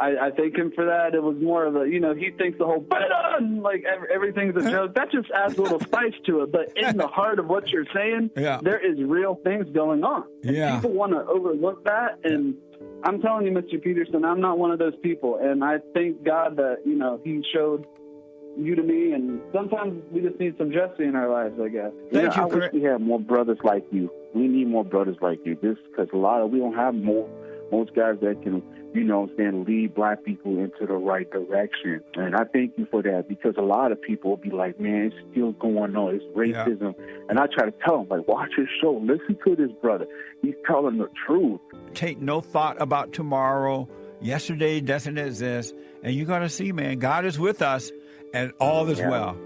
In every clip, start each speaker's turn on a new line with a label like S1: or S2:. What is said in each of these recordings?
S1: I thank him for that. It was more of a, he thinks the whole, like everything's a joke. That just adds a little spice to it. But in the heart of what you're saying, there is real things going on. And people want to overlook that. And I'm telling you, Mr. Peterson, I'm not one of those people. And I thank God that, he showed you to me. And sometimes we just need some Jesse in our lives, I guess.
S2: Thank you. I wish we had more brothers like you. We need more brothers like you. Because we don't have most guys that can, lead black people into the right direction. And I thank you for that, because a lot of people will be like, man, it's still going on. It's racism. And I try to tell them, like, watch his show. Listen to this brother. He's telling the truth.
S3: Take no thought about tomorrow. Yesterday doesn't exist. And you're going to see, man, God is with us and all is well.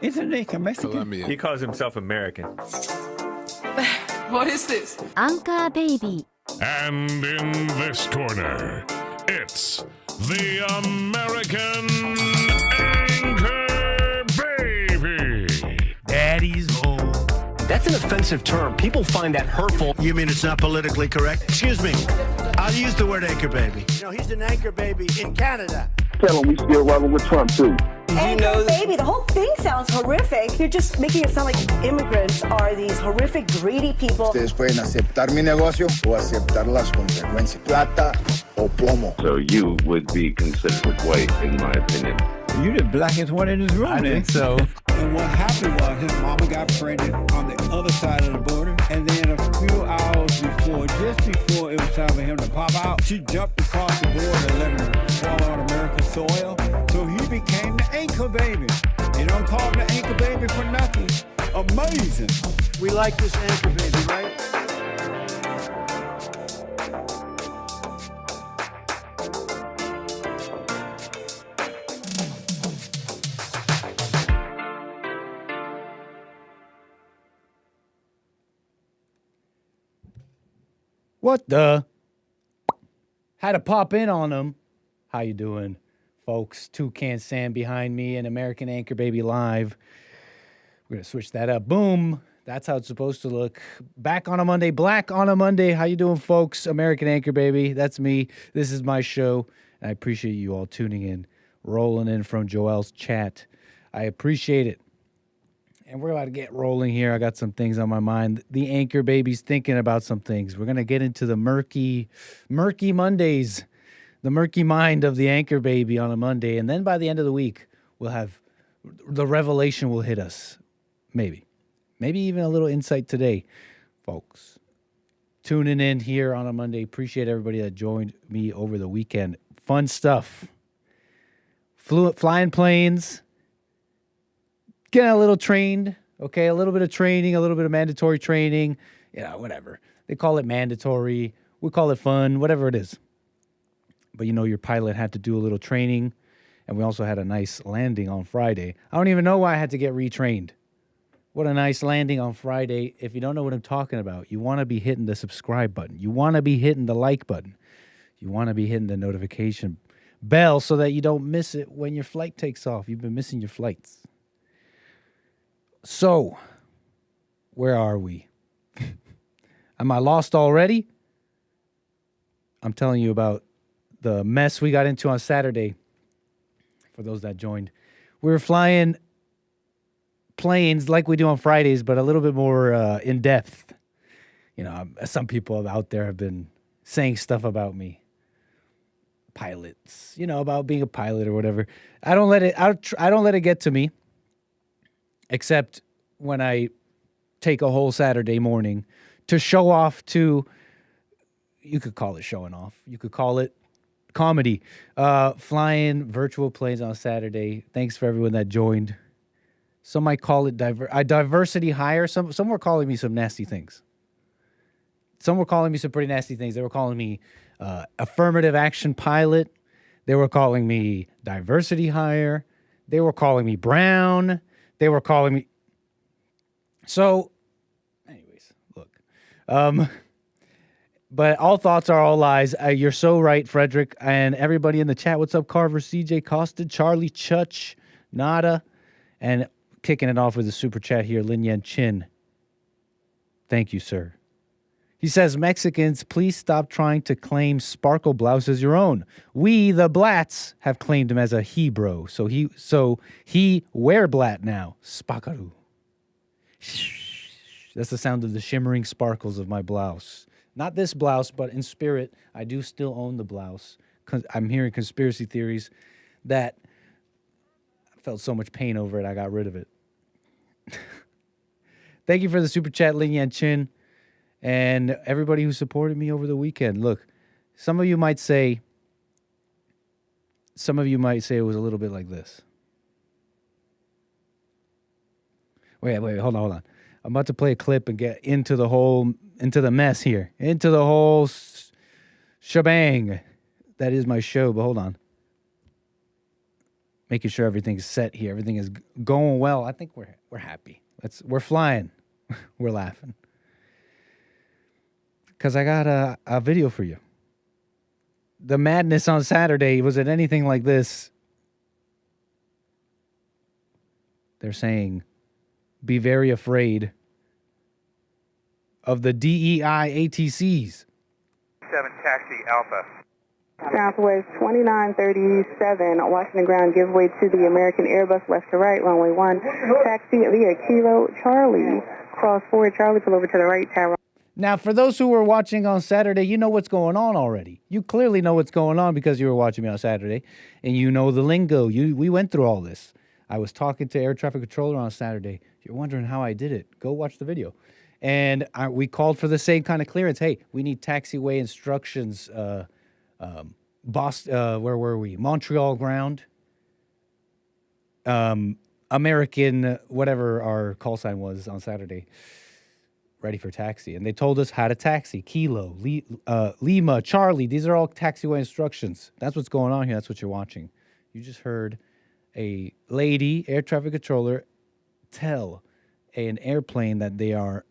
S3: Isn't he Mexican?
S4: Colombian.
S5: He calls himself American.
S6: What is this?
S7: Anchor Baby.
S8: And in this corner, it's the American Anchor Baby.
S9: Daddy's home.
S10: That's an offensive term. People find that hurtful.
S9: You mean it's not politically correct? Excuse me. I'll use the word anchor baby.
S11: He's an anchor baby in Canada.
S2: Tell him we still rolling with Trump, too.
S12: Anchor baby, the whole thing sounds horrific. You're just making it sound like immigrants are these horrific, greedy people.
S13: Ustedes pueden aceptar mi negocio o aceptar las consecuencias. Plata o plomo.
S14: So you would be considered white, in my opinion.
S3: You're the blackest one in this room.
S15: I think so.
S3: And what happened was his mama got pregnant on the other side of the border. And then a few hours before, just before it was time for him to pop out, she jumped across the border and let him fall on American soil. So he became the anchor baby. You don't call him the anchor baby for nothing. Amazing.
S11: We like this anchor baby, right?
S4: What the? Had to pop in on them. How you doing, folks? Toucan Sam behind me and American Anchor Baby Live. We're going to switch that up. Boom. That's how it's supposed to look. Back on a Monday. Black on a Monday. How you doing, folks? American Anchor Baby. That's me. This is my show. And I appreciate you all tuning in, rolling in from Joel's chat. I appreciate it. And we're about to get rolling here. I got some things on my mind. The Anchor Baby's thinking about some things. We're going to get into the murky Mondays, the murky mind of the Anchor Baby on a Monday. And then by the end of the week, we'll have the revelation will hit us. Maybe even a little insight today, folks. Tuning in here on a Monday. Appreciate everybody that joined me over the weekend. Fun stuff. Flying planes. Getting a little trained, okay? A little bit of training, a little bit of mandatory training, whatever. They call it mandatory. We call it fun, whatever it is. But your pilot had to do a little training, and we also had a nice landing on Friday. I don't even know why I had to get retrained. What a nice landing on Friday. If you don't know what I'm talking about, you want to be hitting the subscribe button. You want to be hitting the like button. You want to be hitting the notification bell so that you don't miss it when your flight takes off. You've been missing your flights. So, where are we? Am I lost already? I'm telling you about the mess we got into on Saturday. For those that joined, we were flying planes like we do on Fridays, but a little bit more in depth. Some people out there have been saying stuff about me, pilots. About being a pilot or whatever. I don't let it get to me. Except when I take a whole Saturday morning to show off to, you could call it showing off. You could call it comedy. Flying virtual planes on Saturday. Thanks for everyone that joined. Some might call it diversity hire. Some were calling me some nasty things. Some were calling me some pretty nasty things. They were calling me affirmative action pilot. They were calling me diversity hire. They were calling me brown. They were calling me. So, anyways, look. But all thoughts are all lies. You're so right, Frederick. And everybody in the chat, what's up, Carver, CJ, Costa, Charlie, Chutch, Nada. And kicking it off with a super chat here, Lin Yan Chin. Thank you, sir. He says, Mexicans, please stop trying to claim Sparkle Blouse as your own. We, the Blats, have claimed him as a he bro. So he wear blat now. Spakaru. That's the sound of the shimmering sparkles of my blouse. Not this blouse, but in spirit, I do still own the blouse. I'm hearing conspiracy theories that I felt so much pain over it, I got rid of it. Thank you for the super chat, Lin Yan Chin. And everybody who supported me over the weekend. Look, some of you might say it was a little bit like this. Wait, hold on. I'm about to play a clip and get into the mess here, into the whole shebang. That is my show, but hold on. Making sure everything's set here. Everything is going well. I think we're happy. We're flying. We're laughing. Because I got a video for you. The madness on Saturday, was it anything like this? They're saying, be very afraid of the DEI ATCs.
S5: 7 Taxi Alpha.
S7: Southwest 2937, Washington ground, give way to the American Airbus left to right, runway 1, taxi via Kilo Charlie, cross 4 Charlie, pull over to the right, tower.
S4: Now, for those who were watching on Saturday, you know what's going on already. You clearly know what's going on because you were watching me on Saturday, and you know the lingo. We went through all this. I was talking to air traffic controller on Saturday. You're wondering how I did it. Go watch the video. And we called for the same kind of clearance. Hey, we need taxiway instructions. Boston, where were we? Montreal ground. American, whatever our call sign was on Saturday. Ready for taxi. And they told us how to taxi. Kilo, Lima, Charlie. These are all taxiway instructions. That's what's going on here. That's what you're watching. You just heard a lady, air traffic controller, tell an airplane that they are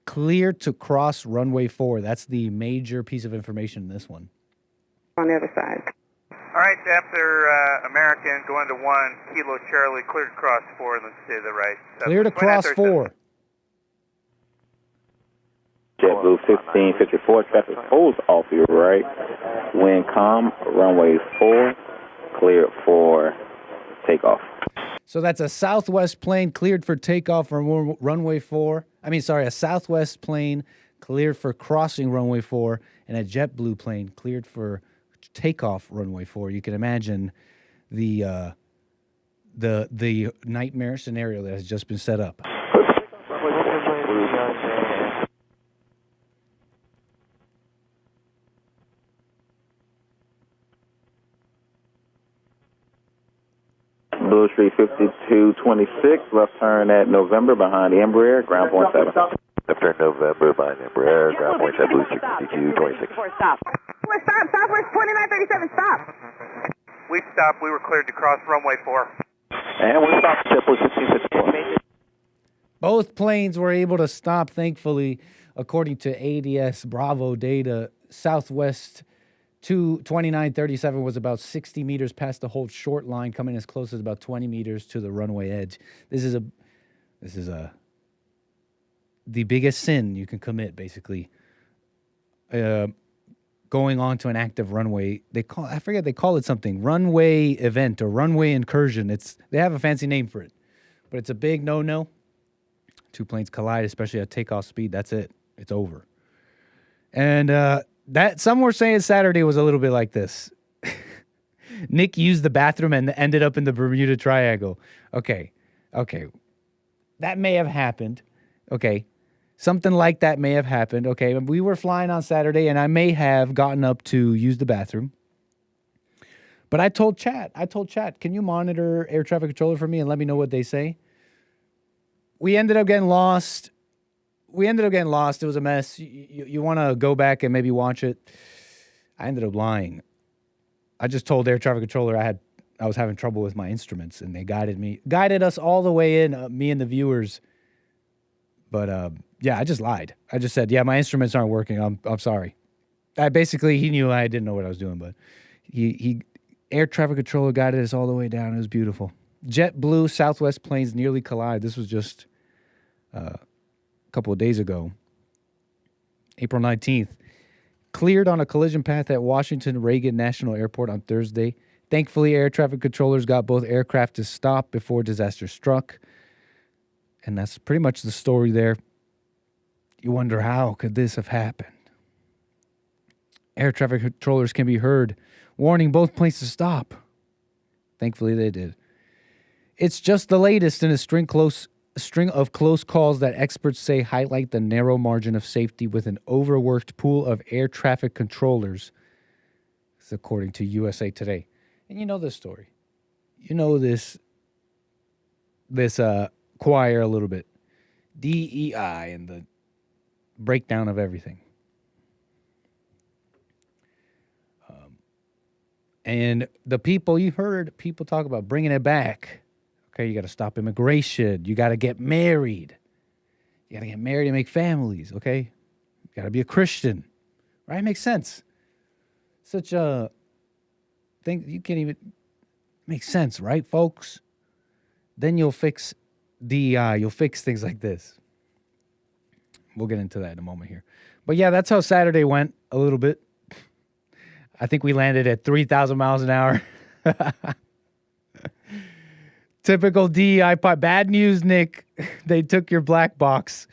S4: cleared to cross runway 4. That's the major piece of information in this one.
S7: On the other side.
S5: All right, after American, going to 1, Kilo Charlie, cleared across 4, let's stay to the right.
S4: Cleared across 4.
S2: JetBlue 1554, traffic holds off your right. Wind calm, runway 4, cleared for takeoff.
S4: So that's a Southwest plane cleared for takeoff from runway 4. A Southwest plane cleared for crossing runway 4, and a JetBlue plane cleared for takeoff runway 4. You can imagine the nightmare scenario that has just been set up.
S2: Blue Street 5226, left turn at November behind the Embraer, ground point 7.
S14: Left turn November behind Embraer, ground point 7, Blue Street 5226.
S7: Stop. Southwest 2937, stop.
S5: We stopped. We were cleared to cross runway 4.
S14: And we stopped JetBlue 1554.
S4: Both planes were able to stop, thankfully, according to ADS Bravo data. Southwest 2937 was about 60 meters past the hold short line, coming as close as about 20 meters to the runway edge. This is the biggest sin you can commit, basically. Going on to an active runway. They call it something, runway event or runway incursion. They have a fancy name for it, but it's a big no-no. Two planes collide, especially at takeoff speed. That's it. It's over. And that some were saying Saturday was a little bit like this. Nick used the bathroom and ended up in the Bermuda Triangle. Okay. That may have happened. Okay. Something like that may have happened. Okay. We were flying on Saturday and I may have gotten up to use the bathroom. But I told Chat, can you monitor air traffic controller for me and let me know what they say? We ended up getting lost. It was a mess. You want to go back and maybe watch it? I ended up lying. I just told air traffic controller I was having trouble with my instruments, and they guided us all the way in, me and the viewers. But yeah, I just lied. I just said, yeah, my instruments aren't working. I'm sorry. He knew I didn't know what I was doing, but he air traffic controller guided us all the way down. It was beautiful. JetBlue Southwest planes nearly collide. This was just couple of days ago, April 19th, cleared on a collision path at Washington Reagan National Airport on Thursday. Thankfully, air traffic controllers got both aircraft to stop before disaster struck. And that's pretty much the story there. You wonder, how could this have happened? Air traffic controllers can be heard warning both planes to stop. Thankfully, they did. It's just the latest in a string of close calls that experts say highlight the narrow margin of safety with an overworked pool of air traffic controllers. This, according to USA Today. And you know this story. You know this choir a little bit. DEI and the breakdown of everything. And the people, you heard people talk about bringing it back. Okay, you got to stop immigration. You got to get married. You got to get married and make families, okay? You got to be a Christian, right? Makes sense. Such a thing, you can't even make sense, right, folks? Then you'll fix DEI. You'll fix things like this. We'll get into that in a moment here. But yeah, that's how Saturday went a little bit. I think we landed at 3,000 miles an hour. Typical DEI part. Bad news, Nick. They took your black box.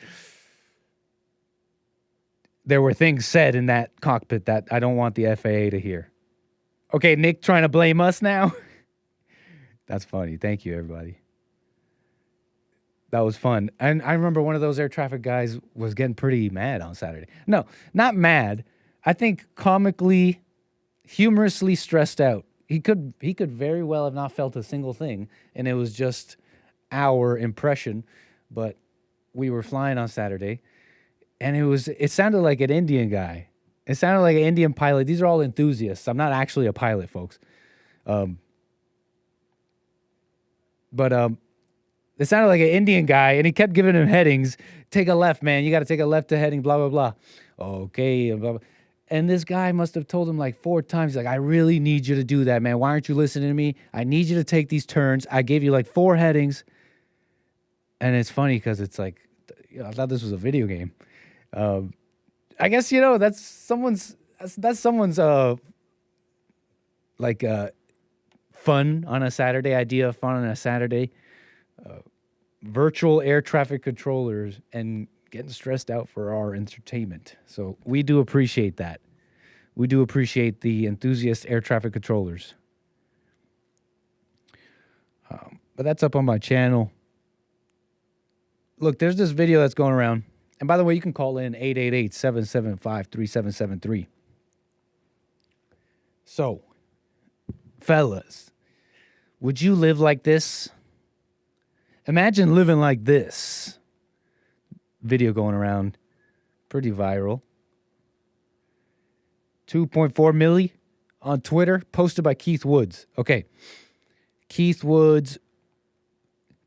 S4: There were things said in that cockpit that I don't want the FAA to hear. Okay, Nick trying to blame us now? That's funny. Thank you, everybody. That was fun. And I remember one of those air traffic guys was getting pretty mad on Saturday. No, not mad. I think comically, humorously stressed out. He could very well have not felt a single thing, and it was just our impression. But we were flying on Saturday, and it sounded like an Indian guy. It sounded like an Indian pilot. These are all enthusiasts. I'm not actually a pilot, folks. But it sounded like an Indian guy, and he kept giving him headings. Take a left, man. You got to take a left to heading, blah, blah, blah. Okay, blah, blah. And this guy must have told him like 4 times, like, I really need you to do that, man. Why aren't you listening to me? I need you to take these turns. I gave you like 4 headings. And it's funny because it's like, I thought this was a video game. I guess, that's someone's fun on a Saturday, idea of fun on a Saturday. Virtual air traffic controllers and getting stressed out for our entertainment. So we do appreciate that. We do appreciate the enthusiast air traffic controllers. But that's up on my channel. Look, there's this video that's going around. And by the way, you can call in 888-775-3773. So, fellas, would you live like this? Imagine living like this. Video going around. Pretty viral. 2.4 milli on Twitter. Posted by Keith Woods. Okay. Keith Woods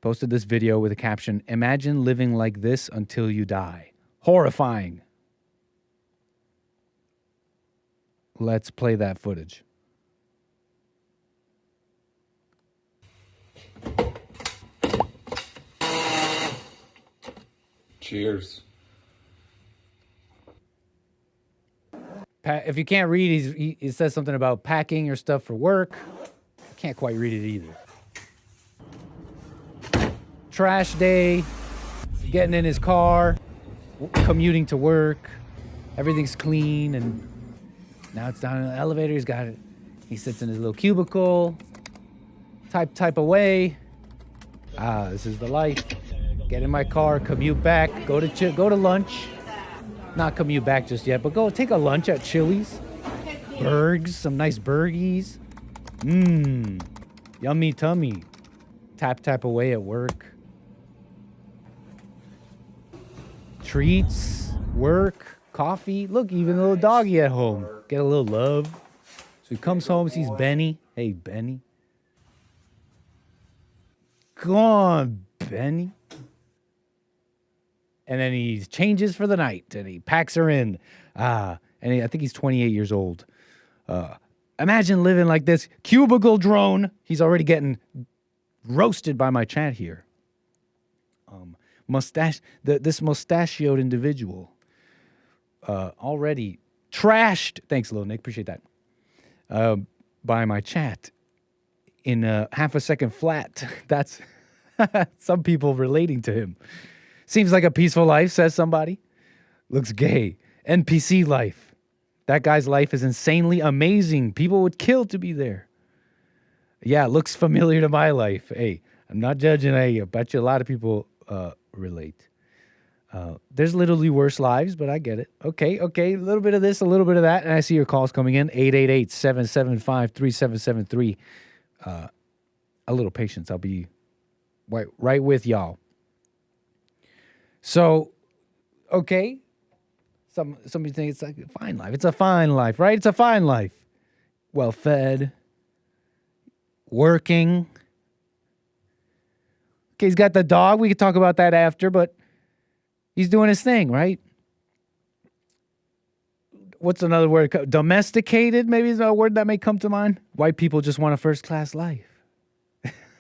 S4: posted this video with a caption, imagine living like this until you die. Horrifying. Let's play that footage.
S15: Cheers.
S4: If you can't read, he says something about packing your stuff for work. I can't quite read it either. Trash day, getting in his car, commuting to work. Everything's clean, and now it's down in the elevator. He sits in his little cubicle, type away. This is the life. Get in my car, commute back, go to lunch. Not commute back just yet, but go take a lunch at Chili's. Burgs, some nice burgies. Yummy tummy. Tap away at work. Treats, work, coffee. Look, even a little doggy at home. Get a little love. So he comes home, sees Benny. Hey, Benny. Go on, Benny. And then he changes for the night, and he packs her in. I think he's 28 years old. Imagine living like this. Cubicle drone. He's already getting roasted by my chat here. This mustachioed individual already trashed. Thanks, Lil Nick. Appreciate that. By my chat in half a second flat. That's some people relating to him. Seems like a peaceful life, says somebody. Looks gay. NPC life. That guy's life is insanely amazing. People would kill to be there. Yeah, looks familiar to my life. Hey, I'm not judging. I bet you a lot of people relate. There's literally worse lives, but I get it. Okay. A little bit of this, a little bit of that. And I see your calls coming in. 888-775-3773. A little patience. I'll be right with y'all. So, okay. Somebody think it's like a fine life. It's a fine life, right? It's a fine life. Well fed. Working. Okay, he's got the dog. We could talk about that after, but he's doing his thing, right? What's another word? Domesticated, maybe is a word that may come to mind. White people just want a first-class life.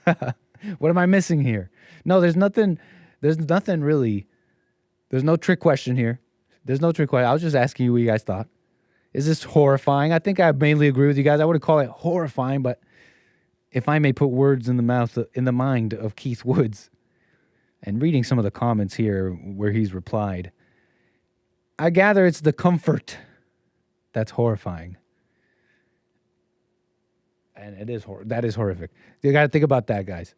S4: What am I missing here? No, there's nothing really. There's no trick question here. There's no trick question. I was just asking you what you guys thought. Is this horrifying? I think I mainly agree with you guys. I wouldn't call it horrifying, but if I may put words in the mind of Keith Woods, and reading some of the comments here where he's replied, I gather it's the comfort that's horrifying. And that is horrific. You got to think about that, guys.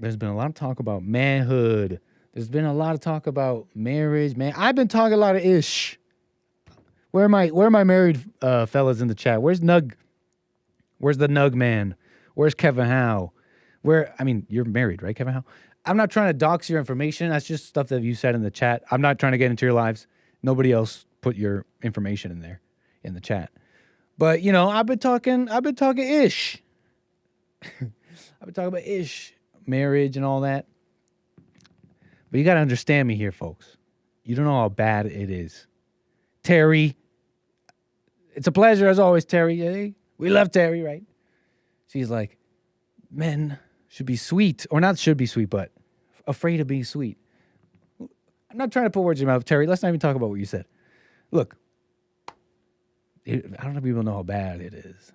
S4: There's been a lot of talk about manhood. There's been a lot of talk about marriage, man. I've been talking a lot of ish. Where are my married fellas in the chat? Where's Nug? Where's the Nug man? Where's Kevin Howe? You're married, right, Kevin Howe? I'm not trying to dox your information. That's just stuff that you said in the chat. I'm not trying to get into your lives. Nobody else put your information in there in the chat. But I've been talking ish. I've been talking about ish, marriage and all that. But you got to understand me here, folks. You don't know how bad it is. Terry, it's a pleasure as always, Terry. Hey, we love Terry, right? She's like, men should be sweet, or not should be sweet, but afraid of being sweet. I'm not trying to put words in your mouth, Terry. Let's not even talk about what you said. Look, I don't know if people know how bad it is.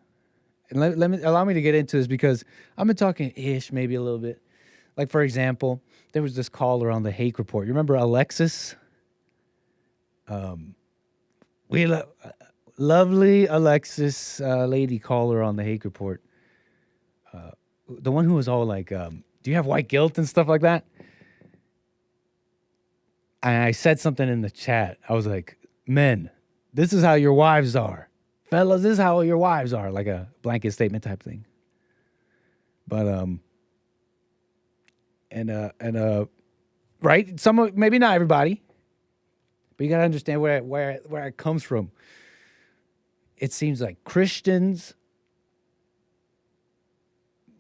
S4: And allow me to get into this because I've been talking ish maybe a little bit. Like, for example, there was this caller on the Hake Report. You remember Alexis? Lovely Alexis, lady caller on the Hake Report. The one who was all like, do you have white guilt and stuff like that? And I said something in the chat. I was like, men, this is how your wives are. Fellas, this is how your wives are. Like a blanket statement type thing. But, right? Maybe not everybody. But you got to understand where it comes from. It seems like Christians,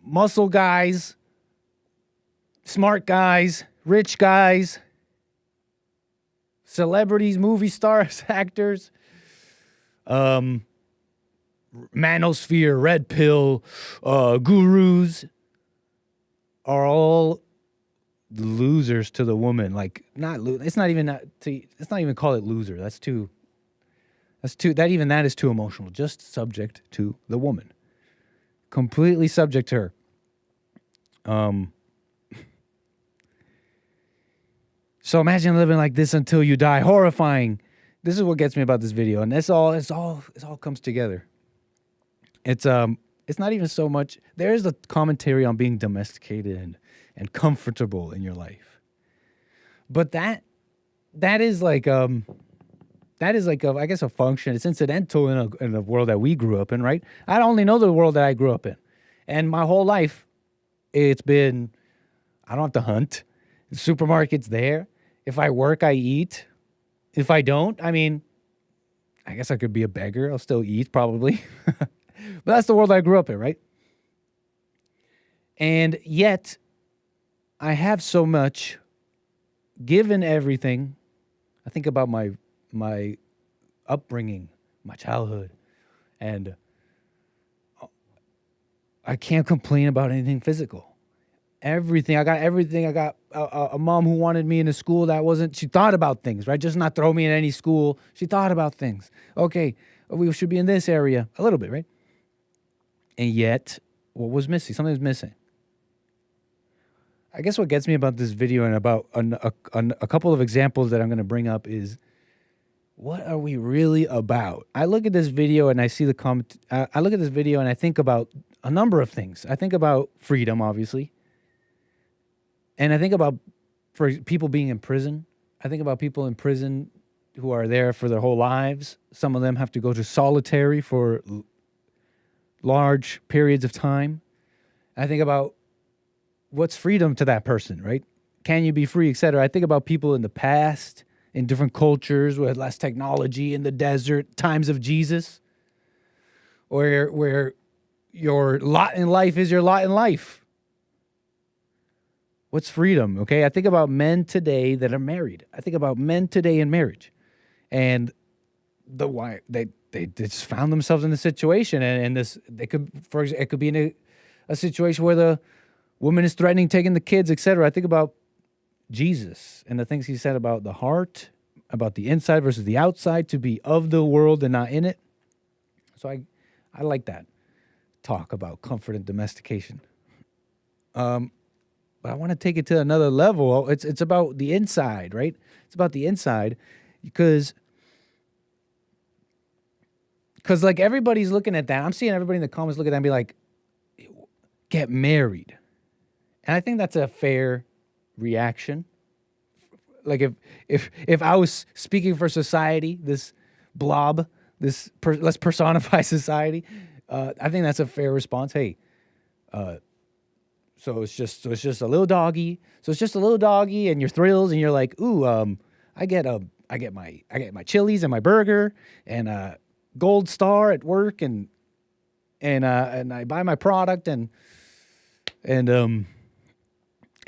S4: muscle guys, smart guys, rich guys, celebrities, movie stars, actors, manosphere, red pill, gurus are all losers to the woman. Like, let's not even call it loser. That is too emotional. Just subject to the woman. Completely subject to her. So imagine living like this until you die. Horrifying. This is what gets me about this video, and it all comes together. It's not even so much. There is a commentary on being domesticated and comfortable in your life, but that is like I guess a function. It's incidental in a world that we grew up in, right? I only know the world that I grew up in, and my whole life, it's been I don't have to hunt. The supermarket's there. If I work, I eat. If I don't, I guess I could be a beggar. I'll still eat, probably. But that's the world I grew up in, right? And yet, I have so much, given everything. I think about my upbringing, my childhood, and I can't complain about anything physical. Everything. I got everything. I got a mom who wanted me in a school that wasn't, she thought about things, right? Just not throw me in any school. She thought about things. Okay, we should be in this area a little bit, right? And yet, what was missing? Something was missing. I guess what gets me about this video and about a couple of examples that I'm going to bring up is, what are we really about? I look at this video and I see the comment. I look at this video and I think about a number of things. I think about freedom, obviously. And I think about for people being in prison. I think about people in prison who are there for their whole lives. Some of them have to go to solitary for large periods of time. I think about what's freedom to that person, right? Can you be free, etc. I think about people in the past, in different cultures with less technology, in the desert, times of Jesus, where your lot in life is your lot in life. What's freedom, okay? I think about men today that are married. I think about men today in marriage. And why they just found themselves in the situation, and this it could be in a situation where the woman is threatening taking the kids, etc. I think about Jesus and the things he said about the heart, about the inside versus the outside, to be of the world and not in it. So I like that talk about comfort and domestication. But I want to take it to another level. It's about the inside, right? It's about the inside, because Because, like, everybody's looking at that. I'm seeing everybody in the comments look at that and be like, get married. And I think that's a fair reaction. Like, if I was speaking for society, this blob, let's personify society, I think that's a fair response. Hey, so it's just a little doggy. So it's just a little doggy, and you're thrilled, and you're like, ooh, I get my Chili's and my burger and a gold star at work, and I buy my product and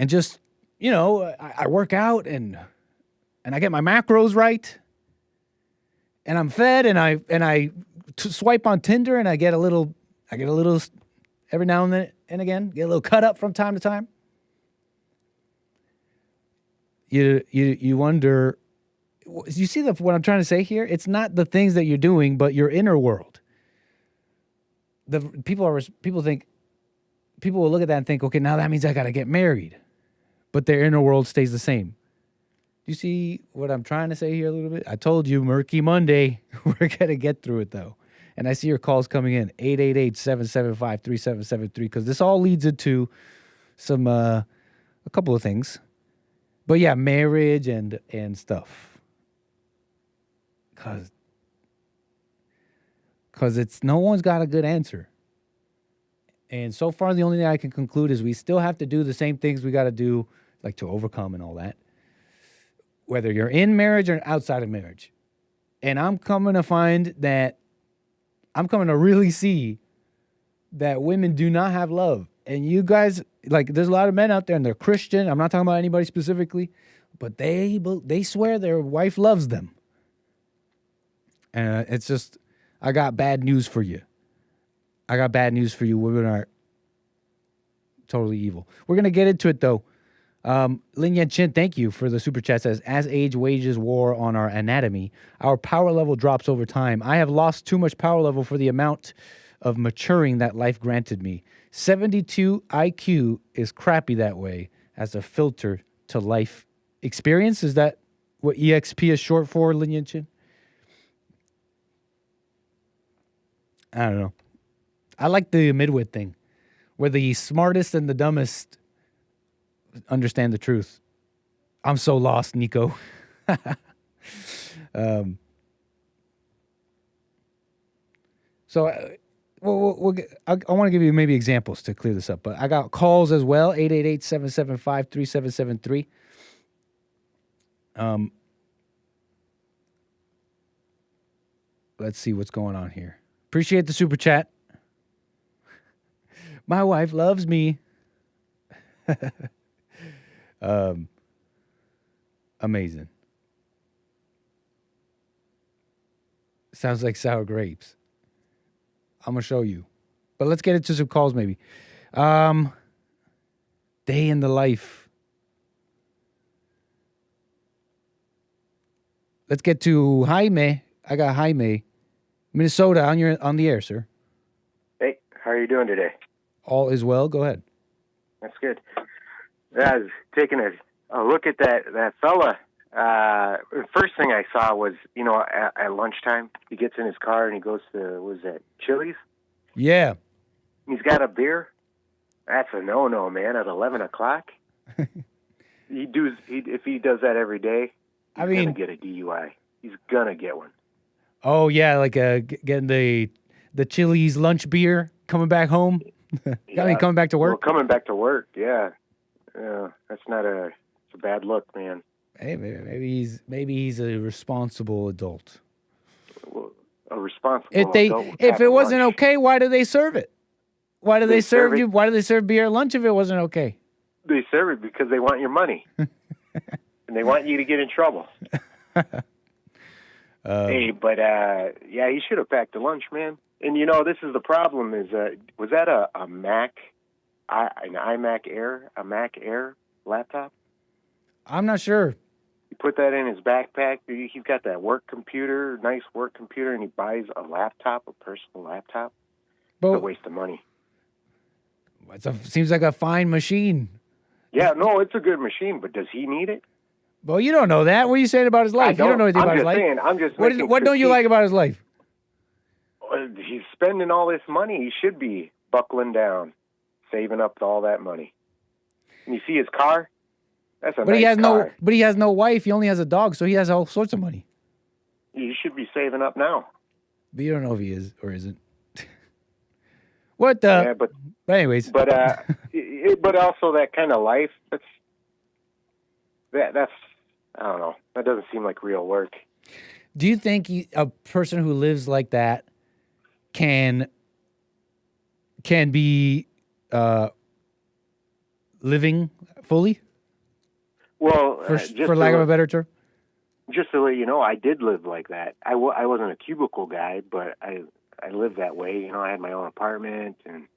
S4: just, you know, I work out and I get my macros right, and I'm fed, and I swipe on Tinder, and I get a little every now and again, get a little cut up from time to time. You wonder, you see what I'm trying to say here? It's not the things that you're doing, but your inner world. People will look at that and think, okay, now that means I got to get married, but their inner world stays the same. Do you see what I'm trying to say here a little bit? I told you, Murky Monday. We're going to get through it, though. And I see your calls coming in, 888-775-3773, because this all leads into some a couple of things. But yeah, marriage and stuff. Because it's no one's got a good answer. And so far, the only thing I can conclude is we still have to do the same things we got to do, like to overcome and all that, whether you're in marriage or outside of marriage. And I'm coming to really see that women do not have love. And you guys, like, there's a lot of men out there, and they're Christian. I'm not talking about anybody specifically, but they swear their wife loves them. And it's just, I got bad news for you. Women are totally evil. We're going to get into it, though. Lin Yan Chin, thank you for the super chat. Says, as age wages war on our anatomy, our power level drops over time. I have lost too much power level for the amount of maturing that life granted me. 72 IQ is crappy that way as a filter to life experience. Is that what EXP is short for, Lin Yan Chin? I don't know. I like the midwit thing, where the smartest and the dumbest understand the truth. I'm so lost, Nico. I want to give you maybe examples to clear this up, but I got calls as well, 888-775-3773. Let's see what's going on here. Appreciate the super chat. My wife loves me. Amazing. Sounds like sour grapes. I'm going to show you. But let's get into some calls maybe. Day in the life. Let's get to Jaime. I got Jaime. Minnesota, on the air, sir.
S15: Hey, how are you doing today?
S4: All is well. Go ahead.
S15: That's good. I was taking a look at that fella. The first thing I saw was, at lunchtime, he gets in his car and he goes to, Chili's?
S4: Yeah.
S15: He's got a beer. That's a no-no, man, at 11 o'clock. If he does that every day, he's going to get a DUI. He's going to get one.
S4: Oh, yeah, like getting the Chili's lunch beer, coming back home. Coming back to work?
S15: Well, coming back to work, yeah. That's not it's a bad look, man.
S4: Hey, maybe he's a responsible adult.
S15: Well, a responsible adult.
S4: If it wasn't okay, why do they serve it? Why do they serve you? Why do they serve beer at lunch if it wasn't okay?
S15: They serve it because they want your money, and they want you to get in trouble. Hey, but he should have packed a lunch, man. And this is the problem: is was that a Mac, an iMac Air, a Mac Air laptop?
S4: I'm not sure.
S15: He put that in his backpack. He's got that work computer, nice work computer, and he buys a laptop, a personal laptop. It's a waste of money.
S4: Seems like a fine machine.
S15: Yeah, no, it's a good machine, but does he need it?
S4: Well, you don't know that. What are you saying about his life? You don't know anything about his life.
S15: I'm just saying.
S4: What don't you like about his life?
S15: he's spending all this money. He should be buckling down, saving up all that money. And you see his car? That's a nice car.
S4: But he has no wife. He only has a dog, so he has all sorts of money.
S15: He should be saving up now.
S4: But you don't know if he is or isn't. What the?
S15: Yeah, but
S4: anyways.
S15: But but also that kind of life. That's I don't know. That doesn't seem like real work.
S4: Do you think a person who lives like that can be living fully?
S15: Well,
S4: for lack of a better term.
S15: Just to let you know, I did live like that. I wasn't a cubicle guy, but I lived that way. You know, I had my own apartment and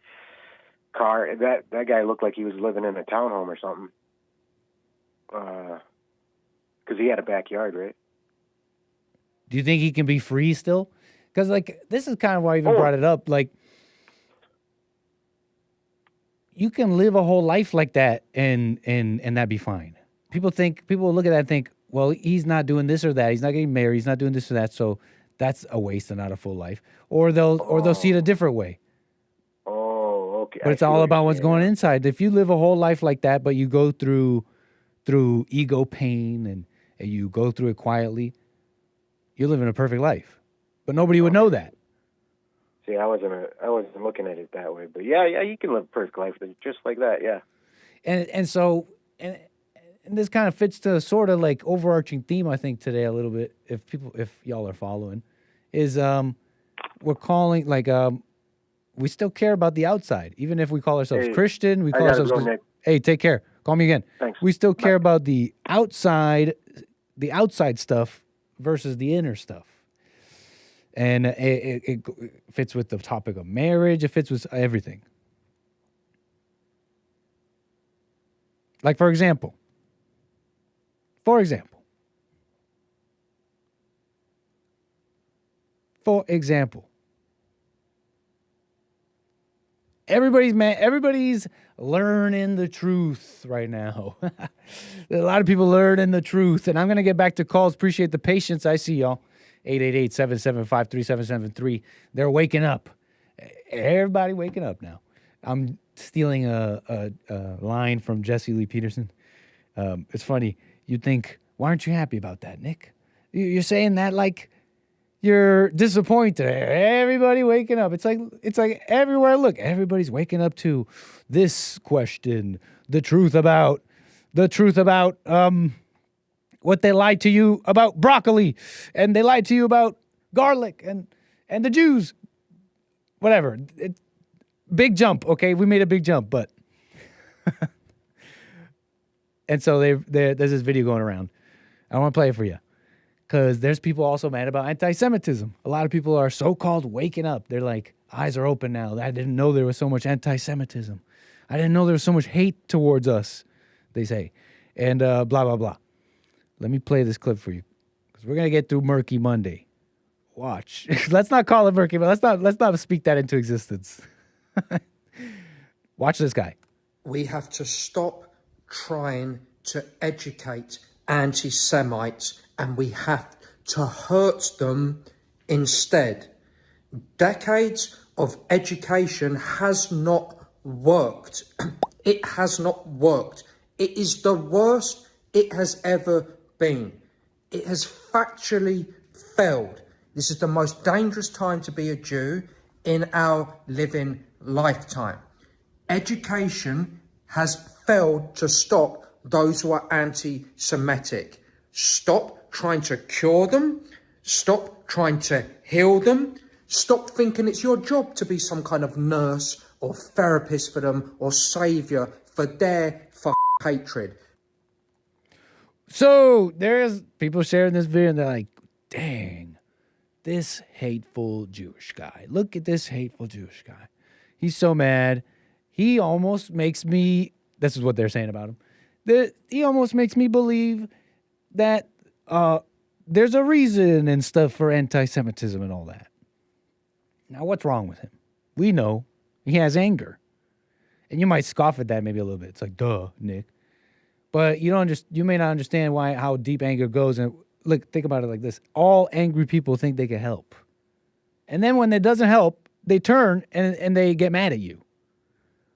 S15: car. That guy looked like he was living in a townhome or something. Because he had a backyard, right?
S4: Do you think he can be free still? Because, like, this is kind of why I even brought it up. Like, you can live a whole life like that and that be fine. People will look at that and think, well, he's not doing this or that. He's not getting married. He's not doing this or that. So that's a waste and not a full life. Or they'll see it a different way.
S15: Oh, okay.
S4: But it's all about what's going inside. If you live a whole life like that, but you go through ego pain and you go through it quietly, you're living a perfect life. But nobody would know that.
S15: See, I wasn't looking at it that way. But yeah, you can live a perfect life just like that, yeah.
S4: And so this kind of fits to sort of like overarching theme, I think, today a little bit, if y'all are following, is we're calling, like, we still care about the outside. Even if we call ourselves Christian, we call ourselves... Hey, take care. Call me again.
S15: Thanks.
S4: We still care about the outside stuff versus the inner stuff. And it fits with the topic of marriage. It fits with everything. Like, for example, everybody's learning the truth right now. A lot of people learning the truth. And I'm going to get back to calls. Appreciate the patience. I see y'all. 888-775-3773. They're waking up. Everybody waking up now. I'm stealing a line from Jesse Lee Peterson. It's funny. You'd think, why aren't you happy about that, Nick? You're saying that like you're disappointed. Everybody waking up. It's like everywhere I look, everybody's waking up to this question: the truth about what they lied to you about broccoli, and they lied to you about garlic and the Jews. Whatever. Big jump. Okay, we made a big jump, but and so there's this video going around. I want to play it for you. Because there's people also mad about anti-Semitism. A lot of people are so-called waking up. They're like, eyes are open now. I didn't know there was so much anti-Semitism. I didn't know there was so much hate towards us, they say. And blah, blah, blah. Let me play this clip for you. Because we're going to get through Murky Monday. Watch. Let's not call it murky, but let's not speak that into existence. Watch this guy.
S16: We have to stop trying to educate anti-Semites, and we have to hurt them instead. Decades of education has not worked. It has not worked. It is the worst it has ever been. It has factually failed. This is the most dangerous time to be a Jew in our living lifetime. Education has failed to stop those who are anti-Semitic. Stop trying to cure them. Stop trying to heal them. Stop thinking it's your job to be some kind of nurse or therapist for them or savior for their hatred.
S4: So there's people sharing this video and they're like, dang, this hateful Jewish guy. Look at this hateful Jewish guy. He's so mad. He almost makes me, this is what they're saying about him, he almost makes me believe that there's a reason and stuff for anti-Semitism and all that. Now, what's wrong with him? We know he has anger. And you might scoff at that maybe a little bit. It's like, duh, Nick. But you may not understand how deep anger goes. And look, think about it like this. All angry people think they can help. And then when it doesn't help, they turn and they get mad at you.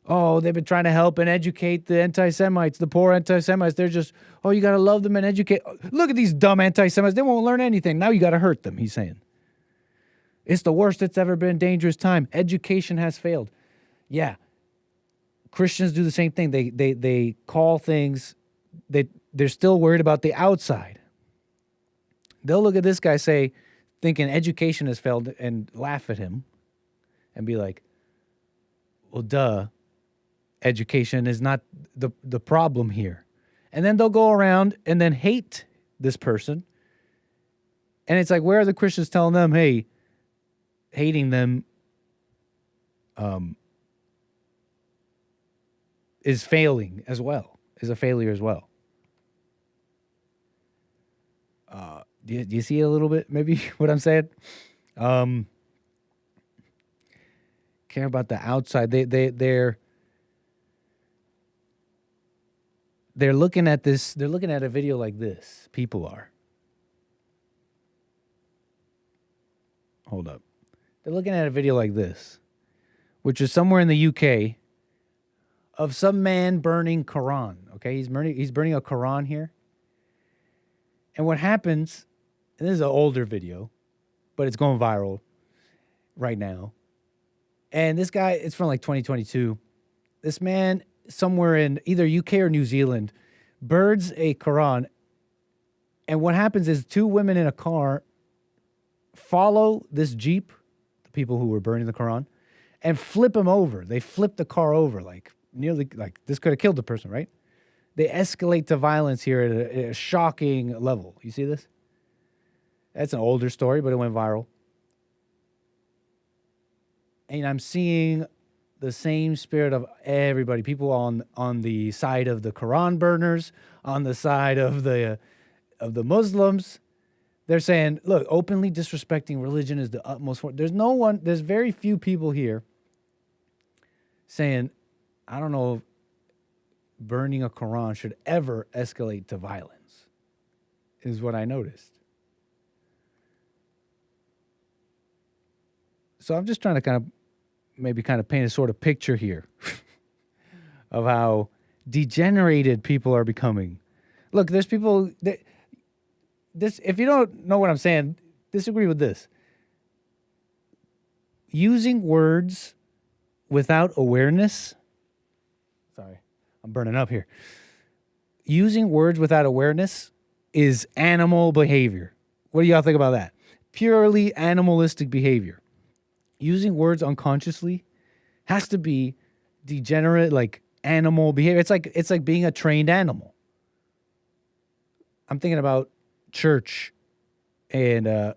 S4: Oh, they've been trying to help and educate the anti-Semites, the poor anti-Semites. They're just, oh, you got to love them and educate. Look at these dumb anti-Semites. They won't learn anything. Now you got to hurt them, he's saying. It's the worst it's ever been, dangerous time. Education has failed. Yeah. Christians do the same thing. They call things, they're still worried about the outside. They'll look at this guy, thinking education has failed, and laugh at him and be like, well, duh, education is not the problem here. And then they'll go around and then hate this person. And it's like, where are the Christians telling them, hey, hating them is failing as well, is a failure as well. Do you see a little bit, maybe, what I'm saying? Care about the outside. They're looking at this. They're looking at a video like this. People are. Hold up. They're looking at a video like this, which is somewhere in the UK, of some man burning Quran. Okay, he's burning a Quran here. And what happens, and this is an older video, but it's going viral right now. And this guy, it's from like 2022. This man, somewhere in either UK or New Zealand, burns a Quran. And what happens is two women in a car follow this Jeep, the people who were burning the Quran, and flip him over. They flip the car over, like nearly, like this could have killed the person, right? They escalate to violence here at a shocking level. You see this? That's an older story, but it went viral. And I'm seeing the same spirit of everybody. People on the side of the Quran burners, on the side of the Muslims. They're saying, look, openly disrespecting religion is the utmost form. There's very few people here saying, I don't know if burning a Quran should ever escalate to violence, is what I noticed. So I'm just trying to kind of paint a sort of picture here of how degenerated people are becoming. Look, there's people that if you don't know what I'm saying, disagree with this. Using words without awareness. Sorry, I'm burning up here. Using words without awareness is animal behavior. What do y'all think about that? Purely animalistic behavior. Using words unconsciously has to be degenerate, like animal behavior. It's like being a trained animal. I'm thinking about church and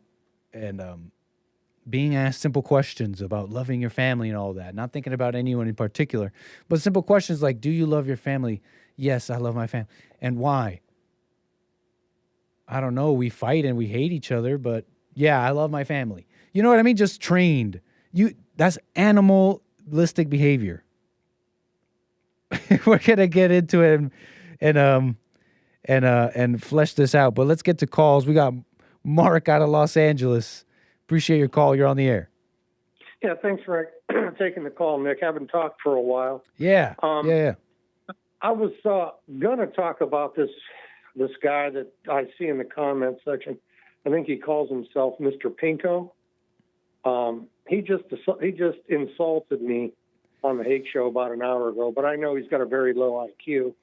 S4: being asked simple questions about loving your family and all that. Not thinking about anyone in particular, but simple questions like, do you love your family? Yes, I love my family. And why? I don't know. We fight and we hate each other, but yeah, I love my family. You know what I mean? Just trained. That's animalistic behavior. We're gonna get into it and flesh this out. But let's get to calls. We got Mark out of Los Angeles. Appreciate your call. You're on the air.
S17: Yeah, thanks for taking the call, Nick. I haven't talked for a while.
S4: Yeah. Yeah.
S17: I was going to talk about this guy that I see in the comment section. I think he calls himself Mr. Pinko. He just insulted me on the Hake Show about an hour ago, but I know he's got a very low IQ.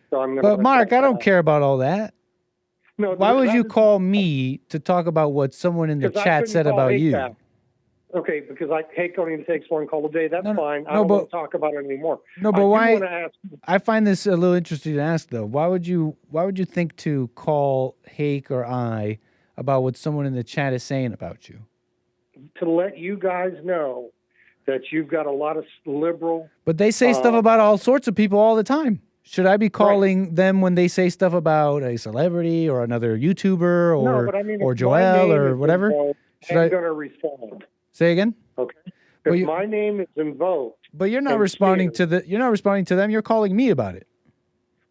S17: So I'm going.
S4: But Mark, I don't care about all that. No. Why would you call me to talk about what someone in the chat said about you?
S17: That. Okay, because Hake only takes one call a day. That's fine. I don't want to talk about it anymore.
S4: No, but why? I find this a little interesting to ask, though. Why would you think to call Hake or I about what someone in the chat is saying about you?
S17: To let you guys know that you've got a lot of liberal.
S4: But they say stuff about all sorts of people all the time. Should I be calling them when they say stuff about a celebrity or another YouTuber or Joel or whatever?
S17: I'm going to respond.
S4: Say again?
S17: Okay. If my name is invoked.
S4: But you're not responding to them. You're calling me about it.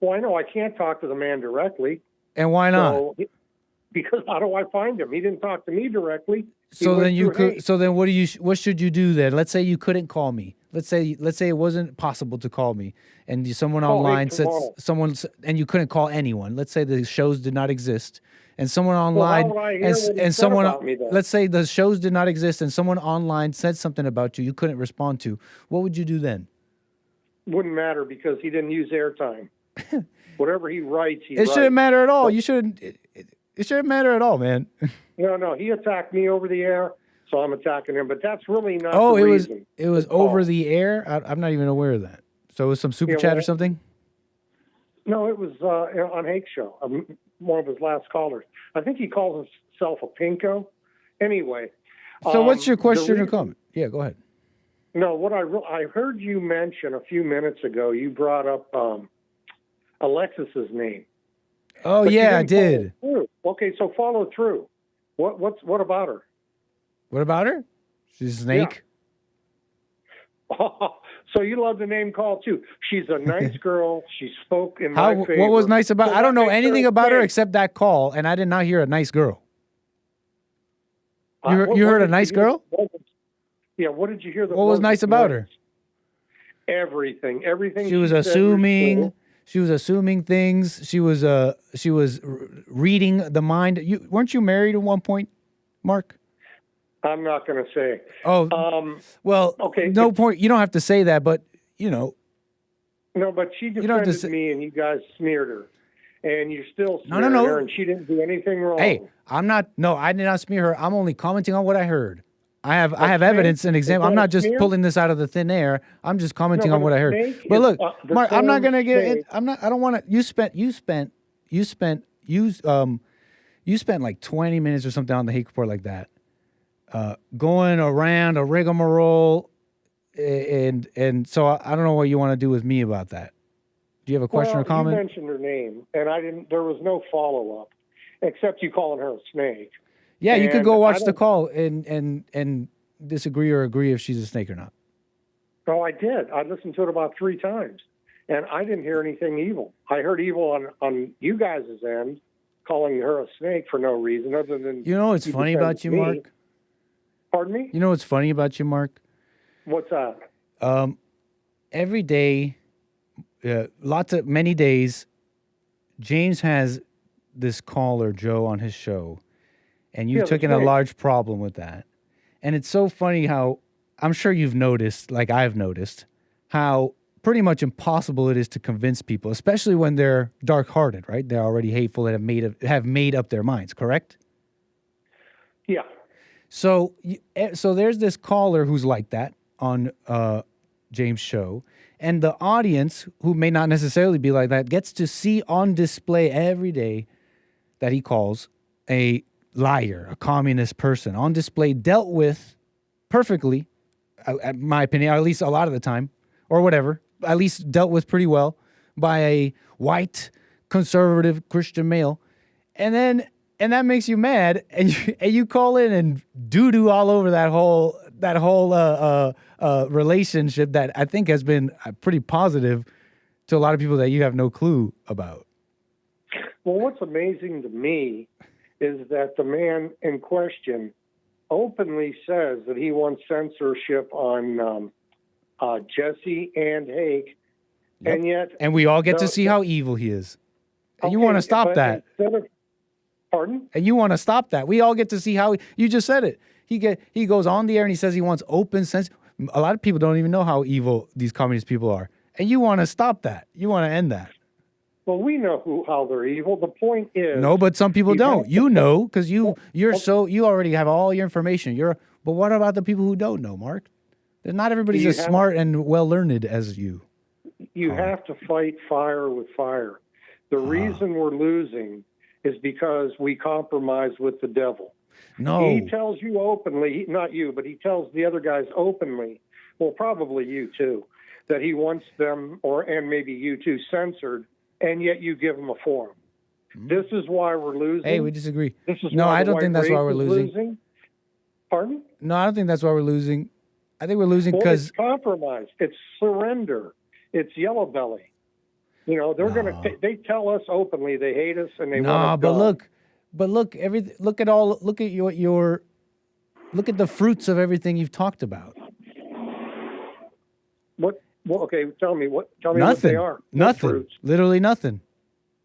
S17: Well, I know I can't talk to the man directly.
S4: And why not?
S17: Because how do I find him? He didn't talk to me directly.
S4: So then you could. Hayes. So then what should you do then? Let's say you couldn't call me. Let's say it wasn't possible to call me, and someone online said and you couldn't call anyone. Let's say the shows did not exist, and someone online let's say the shows did not exist, and someone online said something about you couldn't respond to. What would you do then?
S17: Wouldn't matter because he didn't use airtime. Whatever he writes,
S4: it shouldn't matter at all. You shouldn't. It shouldn't matter at all, man.
S17: No, he attacked me over the air, so I'm attacking him. But that's really not.
S4: Oh,
S17: the reason.
S4: It was over the air. I'm not even aware of that. So it was some super chat or something.
S17: No, it was on Hake's show. One of his last callers. I think he calls himself a pinko. Anyway.
S4: So what's your question or comment? Yeah, go ahead.
S17: No, what I heard you mention a few minutes ago. You brought up Alexis's name.
S4: Oh, yeah, I did.
S17: Okay, so follow through. What about her?
S4: What about her? She's a snake.
S17: Yeah. So you love the name call too. She's a nice girl. She spoke in my favor.
S4: What was nice about? So I don't know anything about her except that call, and I did not hear a nice girl. You heard a nice girl?
S17: Yeah. What did you hear?
S4: What was nice about her?
S17: Everything.
S4: She was assuming. She was assuming things. She was reading the mind. Weren't you married at one point, Mark?
S17: I'm not going to say.
S4: Oh, well, okay. No point. You don't have to say that, but
S17: No, but she defended me, and you guys smeared her, and you're still smearing her, and she didn't do anything wrong.
S4: Hey, I'm not. No, I did not smear her. I'm only commenting on what I heard. I have evidence and example. I'm not just pulling this out of the thin air. I'm just commenting on what I heard. But look, Mark, I'm not gonna get. I don't want to. You spent like 20 minutes or something on the hate report like that, going around a rigmarole, and so I don't know what you want to do with me about that. Do you have a question or comment?
S17: You mentioned her name, and I didn't. There was no follow up, except you calling her a snake.
S4: Yeah, you could go watch the call and disagree or agree if she's a snake or not.
S17: Oh, I did. I listened to it about 3 times, and I didn't hear anything evil. I heard evil on you guys' end, calling her a snake for no reason other than...
S4: You know what's funny about you, Mark?
S17: Pardon me?
S4: You know what's funny about you, Mark?
S17: What's that?
S4: Every day, many days, James has this caller, Joe, on his show. And you've taken a large problem with that. And it's so funny how, I'm sure you've noticed, like I've noticed, how pretty much impossible it is to convince people, especially when they're dark-hearted, right? They're already hateful and have made up their minds, correct?
S17: Yeah.
S4: So there's this caller who's like that on James' show, and the audience, who may not necessarily be like that, gets to see on display every day that he calls a liar, a communist person, on display, dealt with perfectly, in my opinion, or at least a lot of the time, or whatever, at least dealt with pretty well by a white, conservative Christian male. And that makes you mad, and you call in and doo-doo all over that whole relationship that I think has been pretty positive to a lot of people that you have no clue about.
S17: Well, what's amazing to me is that the man in question openly says that he wants censorship on Jesse and Hake, and yet...
S4: And we all get to see how evil he is. And you want to stop that.
S17: Pardon?
S4: And you want to stop that. We all get to see how... You just said it. He goes on the air and he says he wants open censor. A lot of people don't even know how evil these communist people are. And you want to stop that. You want to end that.
S17: Well, we know how they're evil. The point is...
S4: No, but some people don't. You know, because you already have all your information. But what about the people who don't know, Mark? Not everybody's as smart and well-learned as you.
S17: You have to fight fire with fire. The reason we're losing is because we compromise with the devil.
S4: No.
S17: He tells you openly, not you, but he tells the other guys openly, well, probably you too, that he wants them, and maybe you too, censored, and yet you give them a forum. This is why we're losing.
S4: Hey, we disagree. No, I don't think that's why we're losing.
S17: Pardon?
S4: No, I don't think that's why we're losing. I think we're losing because...
S17: it's compromise. It's surrender. It's yellow belly. You know, they're going to... They tell us openly they hate us and they want us
S4: but
S17: gone.
S4: look, But look at the fruits of everything you've talked about.
S17: What? Well, okay, tell me what they are.
S4: Nothing. Literally nothing.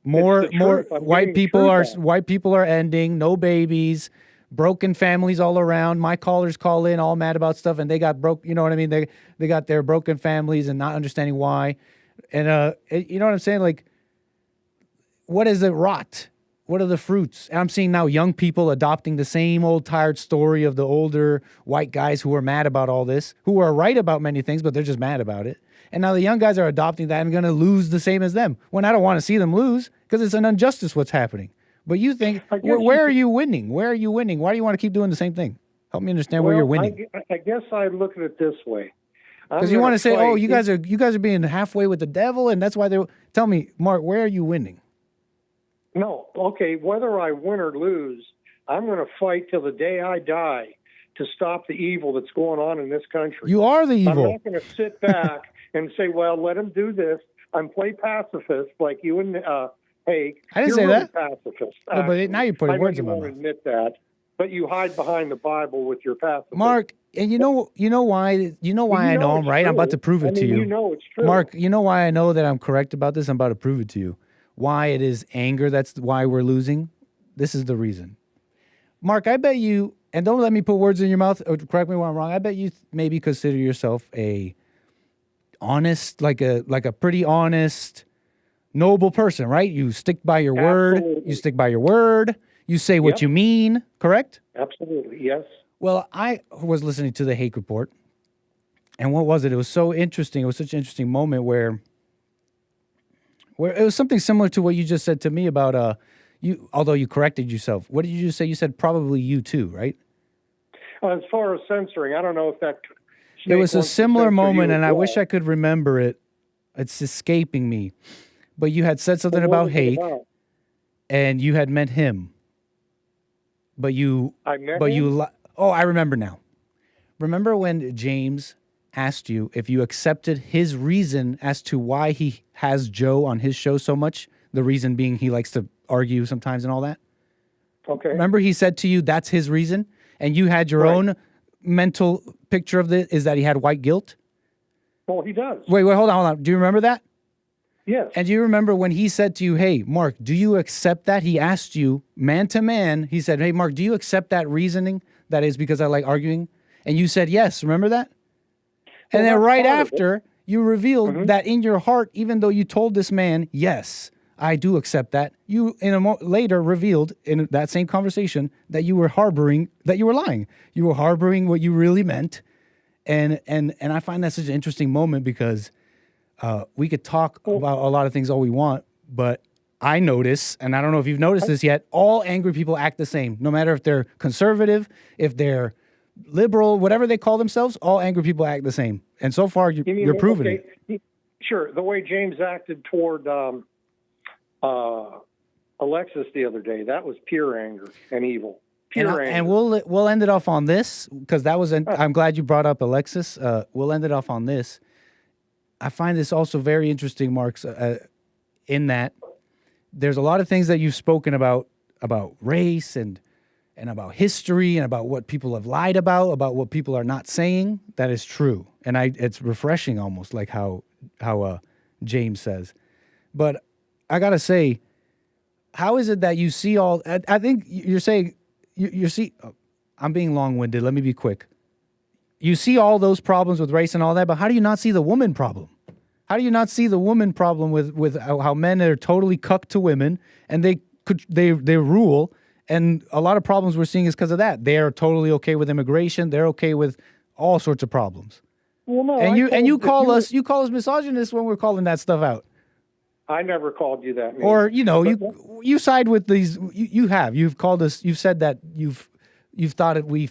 S4: More white people are ending, no babies, broken families all around. My callers call in all mad about stuff and they got broke, you know what I mean? They got their broken families and not understanding why. And you know what I'm saying? Like, what is it rot? What are the fruits? And I'm seeing now young people adopting the same old tired story of the older white guys who are mad about all this, who are right about many things, but they're just mad about it. And now the young guys are adopting that and going to lose the same as them. When I don't want to see them lose because it's an injustice what's happening. But you think, where are you winning? Where are you winning? Why do you want to keep doing the same thing? Help me understand where you're winning.
S17: I guess I look at it this way.
S4: Because you want to say, you guys are being halfway with the devil, and that's why they're... Tell me, Mark, where are you winning?
S17: No, okay, whether I win or lose, I'm going to fight till the day I die to stop the evil that's going on in this country.
S4: You are the evil.
S17: I'm not going to sit back and say, well, let him do this. I'm play pacifist like you and Haig.
S4: I didn't say that.
S17: Pacifist.
S4: No, but now you're putting words in my mouth.
S17: I don't admit that, but you hide behind the Bible with your pacifist.
S4: Mark, and you know why I know I'm right?
S17: True.
S4: I'm about to prove it to you.
S17: You know it's true.
S4: Mark, you know why I know that I'm correct about this? I'm about to prove it to you. Why it is anger, that's why we're losing. This is the reason. Mark, I bet you, and don't let me put words in your mouth, or correct me when I'm wrong, I bet you maybe consider yourself a honest, like a pretty honest, noble person, right? You stick by your word. You stick by your word. You say what you mean, correct?
S17: Absolutely, yes.
S4: Well, I was listening to the Hake Report, and what was it? It was so interesting. It was such an interesting moment where it was something similar to what you just said to me about you. Although you corrected yourself, what did you just say? You said probably you too, right?
S17: As far as censoring, I don't know if that.
S4: It was a similar moment, and I wish I could remember it. It's escaping me. But you had said something about Hake, and you had met him. But you, I remember now. Remember when James asked you if you accepted his reason as to why he has Joe on his show so much? The reason being he likes to argue sometimes and all that.
S17: Okay.
S4: Remember he said to you that's his reason, and you had your own mental picture of this, is that he had white guilt?
S17: Well, he does.
S4: Wait, hold on. Do you remember that?
S17: Yes.
S4: And do you remember when he said to you, hey, Mark, do you accept that? He asked you, man to man, he said, hey, Mark, do you accept that reasoning? That is because I like arguing? And you said yes. Remember that? And then right after, you revealed that in your heart, even though you told this man, yes, I do accept that, you later revealed in that same conversation that you were harboring, that you were lying. You were harboring what you really meant. And I find that such an interesting moment because we could talk about a lot of things all we want, but I notice, and I don't know if you've noticed this yet, all angry people act the same. No matter if they're conservative, if they're liberal, whatever they call themselves, all angry people act the same. And so far, you're proving it.
S17: Sure. The way James acted toward Alexis the other day, that was pure anger and evil.
S4: And we'll end it off on this, because that was, I'm glad you brought up Alexis. We'll end it off on this. I find this also very interesting, Marks, in that there's a lot of things that you've spoken about race and about history and about what people have lied about what people are not saying. That is true. And it's refreshing almost, like how James says. But I got to say, how is it that you see all... I think you're saying... You see... I'm being long-winded. Let me be quick. You see all those problems with race and all that, but how do you not see the woman problem? How do you not see the woman problem with how men are totally cucked to women and they rule? And a lot of problems we're seeing is because of that. They are totally okay with immigration. They're okay with all sorts of problems.
S17: Well, no,
S4: and you call us misogynists when we're calling that stuff out.
S17: I never called you that.
S4: Or you side with these. You've called us. You've said that you've thought that we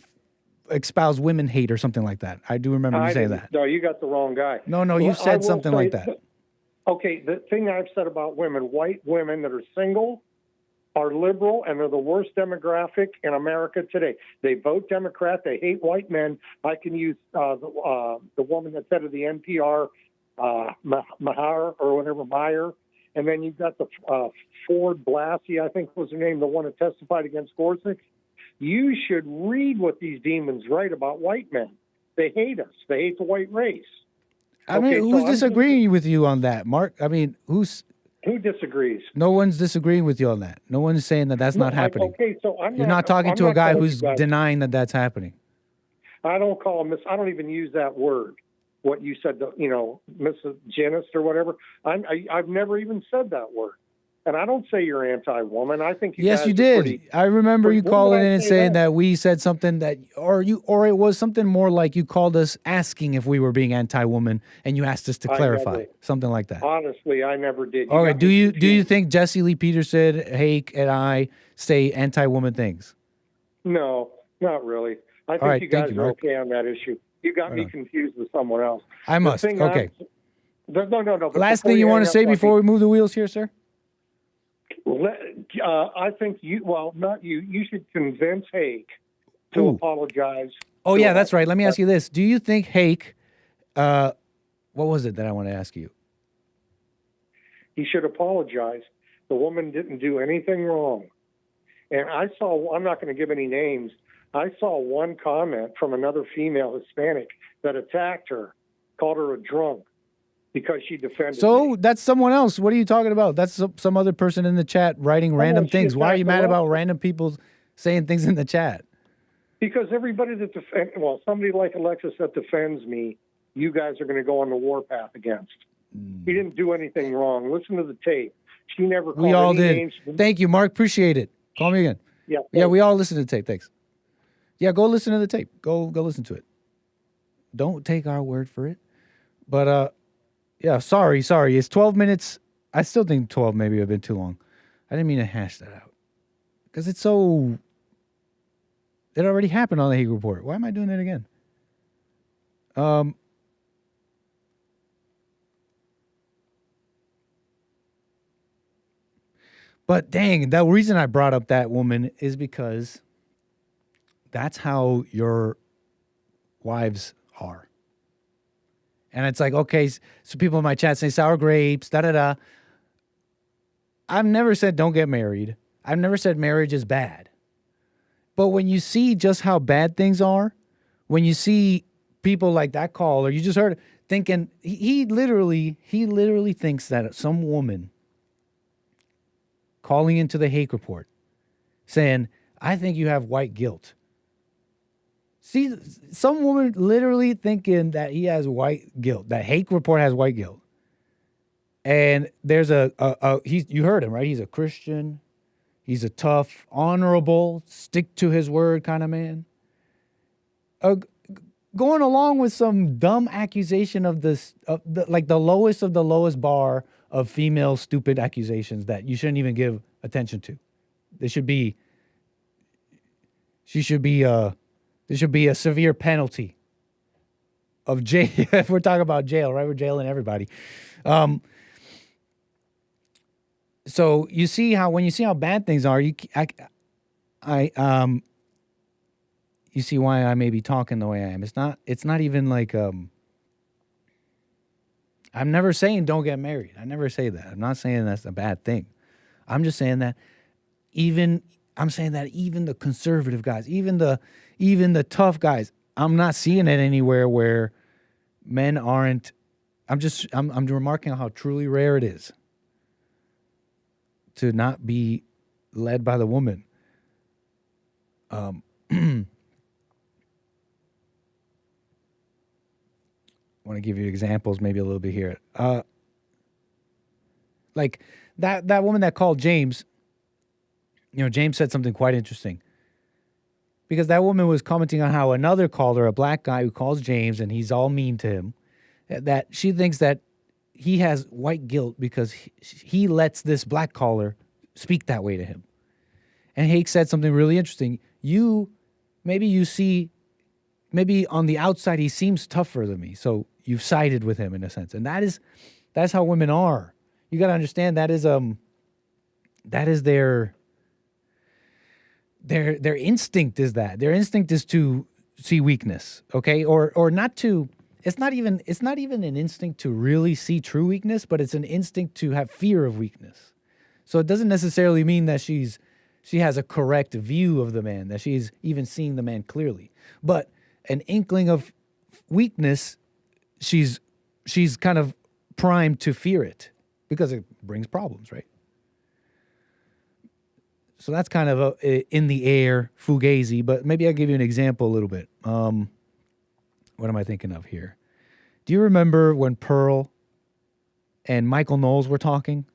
S4: espouse women hate or something like that. I do remember you saying that.
S17: No, you got the wrong guy.
S4: No, you said something like that.
S17: Okay, the thing I've said about women, white women that are single, are liberal, and they're the worst demographic in America today. They vote Democrat. They hate white men. I can use the woman that said of the NPR, Meyer or whatever, Meyer. And then you've got the Ford Blassie, I think was her name, the one that testified against Gorsuch. You should read what these demons write about white men. They hate us. They hate the white race.
S4: I mean, who's disagreeing with you on that, Mark? I mean, who
S17: disagrees?
S4: No one's disagreeing with you on that. No one's saying that that's not happening. You're not talking to a guy who's denying that that's happening.
S17: I don't call him I don't even use that word. What you said, misogynist or whatever. I've never even said that word. And I don't say you're anti-woman. I think you.
S4: Yes, you did. I remember you calling in and saying that we said something that, or it was something more like you called us asking if we were being anti-woman, and you asked us to clarify something like that.
S17: Honestly, I never did.
S4: All right. Do you think Jesse Lee Peterson, Hake, and I say anti-woman things?
S17: No, not really. I think you guys are okay on that issue. You got me confused with someone else.
S4: I must. Okay.
S17: No.
S4: Last thing you want to say before we move the wheels here, sir?
S17: I think not you. You should convince Hake to apologize.
S4: Oh, yeah, that's right. Let me ask you this. Do you think Hake, what was it that I want to ask you?
S17: He should apologize. The woman didn't do anything wrong. And I'm not going to give any names. I saw one comment from another female Hispanic that attacked her, called her a drunk, because she defended me.
S4: That's someone else. What are you talking about? That's some other person in the chat writing random things. Why are you mad about random people saying things in the chat?
S17: Because everybody that somebody like Alexis that defends me, you guys are going to go on the warpath against. He didn't do anything wrong. Listen to the tape. She never called
S4: We all
S17: any
S4: did.
S17: names.
S4: Thank you, Mark. Appreciate it. Call me again. Yeah, we all listened to the tape. Thanks. Yeah, go listen to the tape. Go listen to it. Don't take our word for it. But yeah, sorry. It's 12 minutes. I still think 12 maybe have been too long. I didn't mean to hash that out. Because it already happened on the Hague Report. Why am I doing it again? But dang, the reason I brought up that woman is because that's how your wives are. And it's like, okay, so people in my chat say sour grapes, da-da-da. I've never said don't get married. I've never said marriage is bad. But when you see just how bad things are, when you see people like that caller, you just heard thinking, he literally thinks that some woman calling into the Hake Report saying, I think you have white guilt. See, some woman literally thinking that he has white guilt, that Hake Report has white guilt. And there's you heard him, right? He's a Christian. He's a tough, honorable, stick to his word kind of man. Going along with some dumb accusation of the lowest of the lowest bar of female stupid accusations that you shouldn't even give attention to. There should be a severe penalty of jail. If we're talking about jail, right? We're jailing everybody. So you see how when you see how bad things are, you see why I may be talking the way I am. It's not even like I'm never saying don't get married. I never say that. I'm not saying that's a bad thing. I'm just saying that even the conservative guys, even the tough guys, I'm not seeing it anywhere where men aren't. I'm remarking how truly rare it is to not be led by the woman. I want to give you examples maybe a little bit here. Like that woman that called James, James said something quite interesting. Because that woman was commenting on how another caller, a black guy who calls James and he's all mean to him, that she thinks that he has white guilt because he lets this black caller speak that way to him. And Hake said something really interesting. Maybe on the outside he seems tougher than me, so you've sided with him in a sense. And that's how women are. You got to understand that is their instinct is that. Their instinct is to see weakness, okay? Or not to, it's not even an instinct to really see true weakness, but it's an instinct to have fear of weakness. So it doesn't necessarily mean that she has a correct view of the man, that she's even seeing the man clearly. But an inkling of weakness, she's kind of primed to fear it because it brings problems, right? So that's kind of in the air, fugazi, but maybe I'll give you an example a little bit. What am I thinking of here? Do you remember when Pearl and Michael Knowles were talking?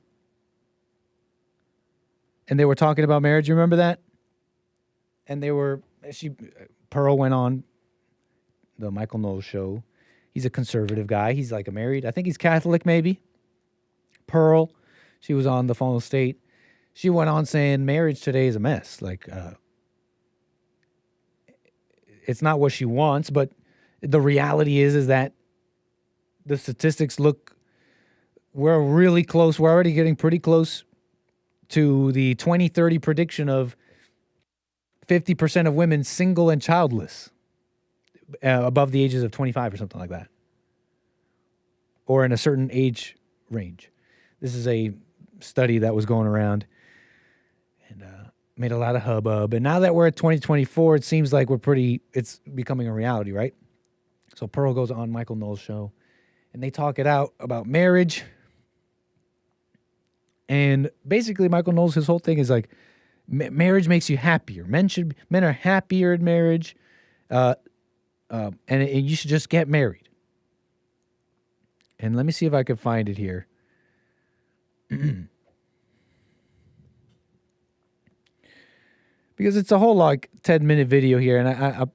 S4: And they were talking about marriage. You remember that? And Pearl went on the Michael Knowles show. He's a conservative guy. He's like married. I think he's Catholic, maybe. Pearl, she was on the phone state. She went on saying marriage today is a mess. Like, it's not what she wants, but the reality is that the statistics look, we're really close. We're already getting pretty close to the 2030 prediction of 50% of women single and childless above the ages of 25 or something like that, or in a certain age range. This is a study that was going around and made a lot of hubbub. And now that we're at 2024, it seems like it's becoming a reality, right? So Pearl goes on Michael Knowles' show, and they talk it out about marriage. And basically, Michael Knowles, his whole thing is like, marriage makes you happier. Men are happier in marriage, and you should just get married. And let me see if I can find it here. Because it's a whole 10-minute video here, and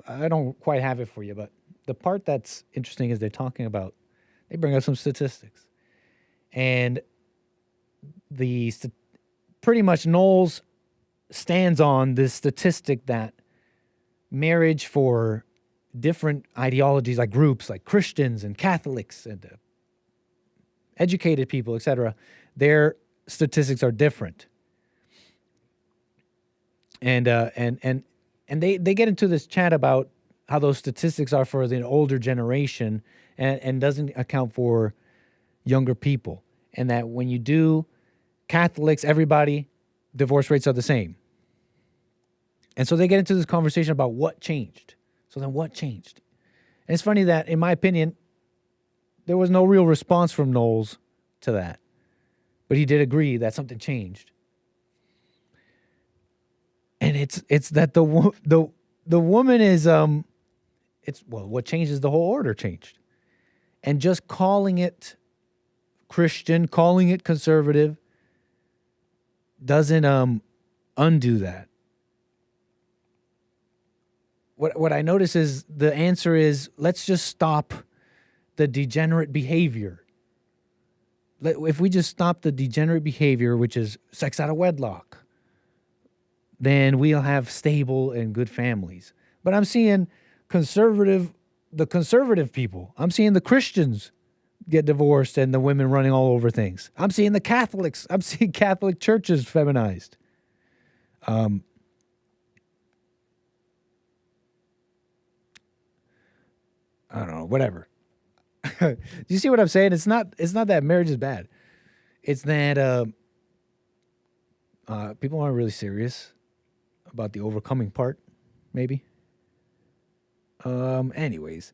S4: I don't quite have it for you, but the part that's interesting is they bring up some statistics. And pretty much Knowles stands on this statistic that marriage for different ideologies, like groups like Christians and Catholics and educated people, etc., their statistics are different. And they get into this chat about how those statistics are for the older generation and doesn't account for younger people. And that when you do Catholics, everybody, divorce rates are the same. And so they get into this conversation about what changed. So then what changed? And it's funny that, in my opinion, there was no real response from Knowles to that. But he did agree that something changed. And it's that the woman is what changed is the whole order changed. And just calling it Christian, calling it conservative doesn't undo that. What I notice is the answer is, let's just stop the degenerate behavior. If we just stop the degenerate behavior, which is sex out of wedlock, then we'll have stable and good families. But I'm seeing the conservative people. I'm seeing the Christians get divorced and the women running all over things. I'm seeing the Catholics. I'm seeing Catholic churches feminized. I don't know, whatever. Do you see what I'm saying? It's not that marriage is bad. It's that people aren't really serious about the overcoming part, maybe. Anyways.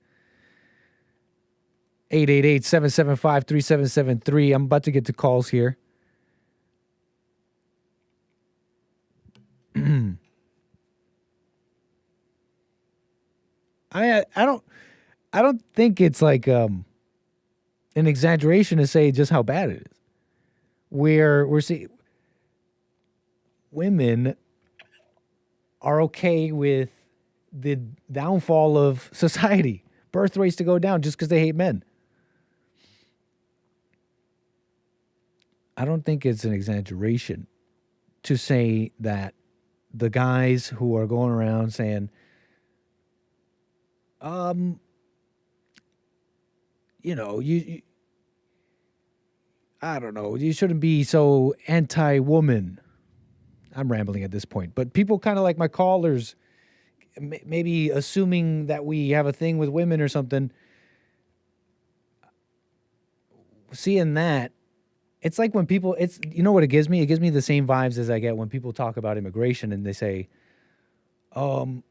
S4: 888-775-3773. I'm about to get to calls here. I don't think it's like an exaggeration to say just how bad it is. We're seeing women are okay with the downfall of society, birth rates to go down just because they hate men. I don't think it's an exaggeration to say that the guys who are going around saying, I don't know, you shouldn't be so anti-woman. I'm rambling at this point, but people kind of like my callers, maybe assuming that we have a thing with women or something, seeing that, it's like when people, you know what it gives me? It gives me the same vibes as I get when people talk about immigration and they say, and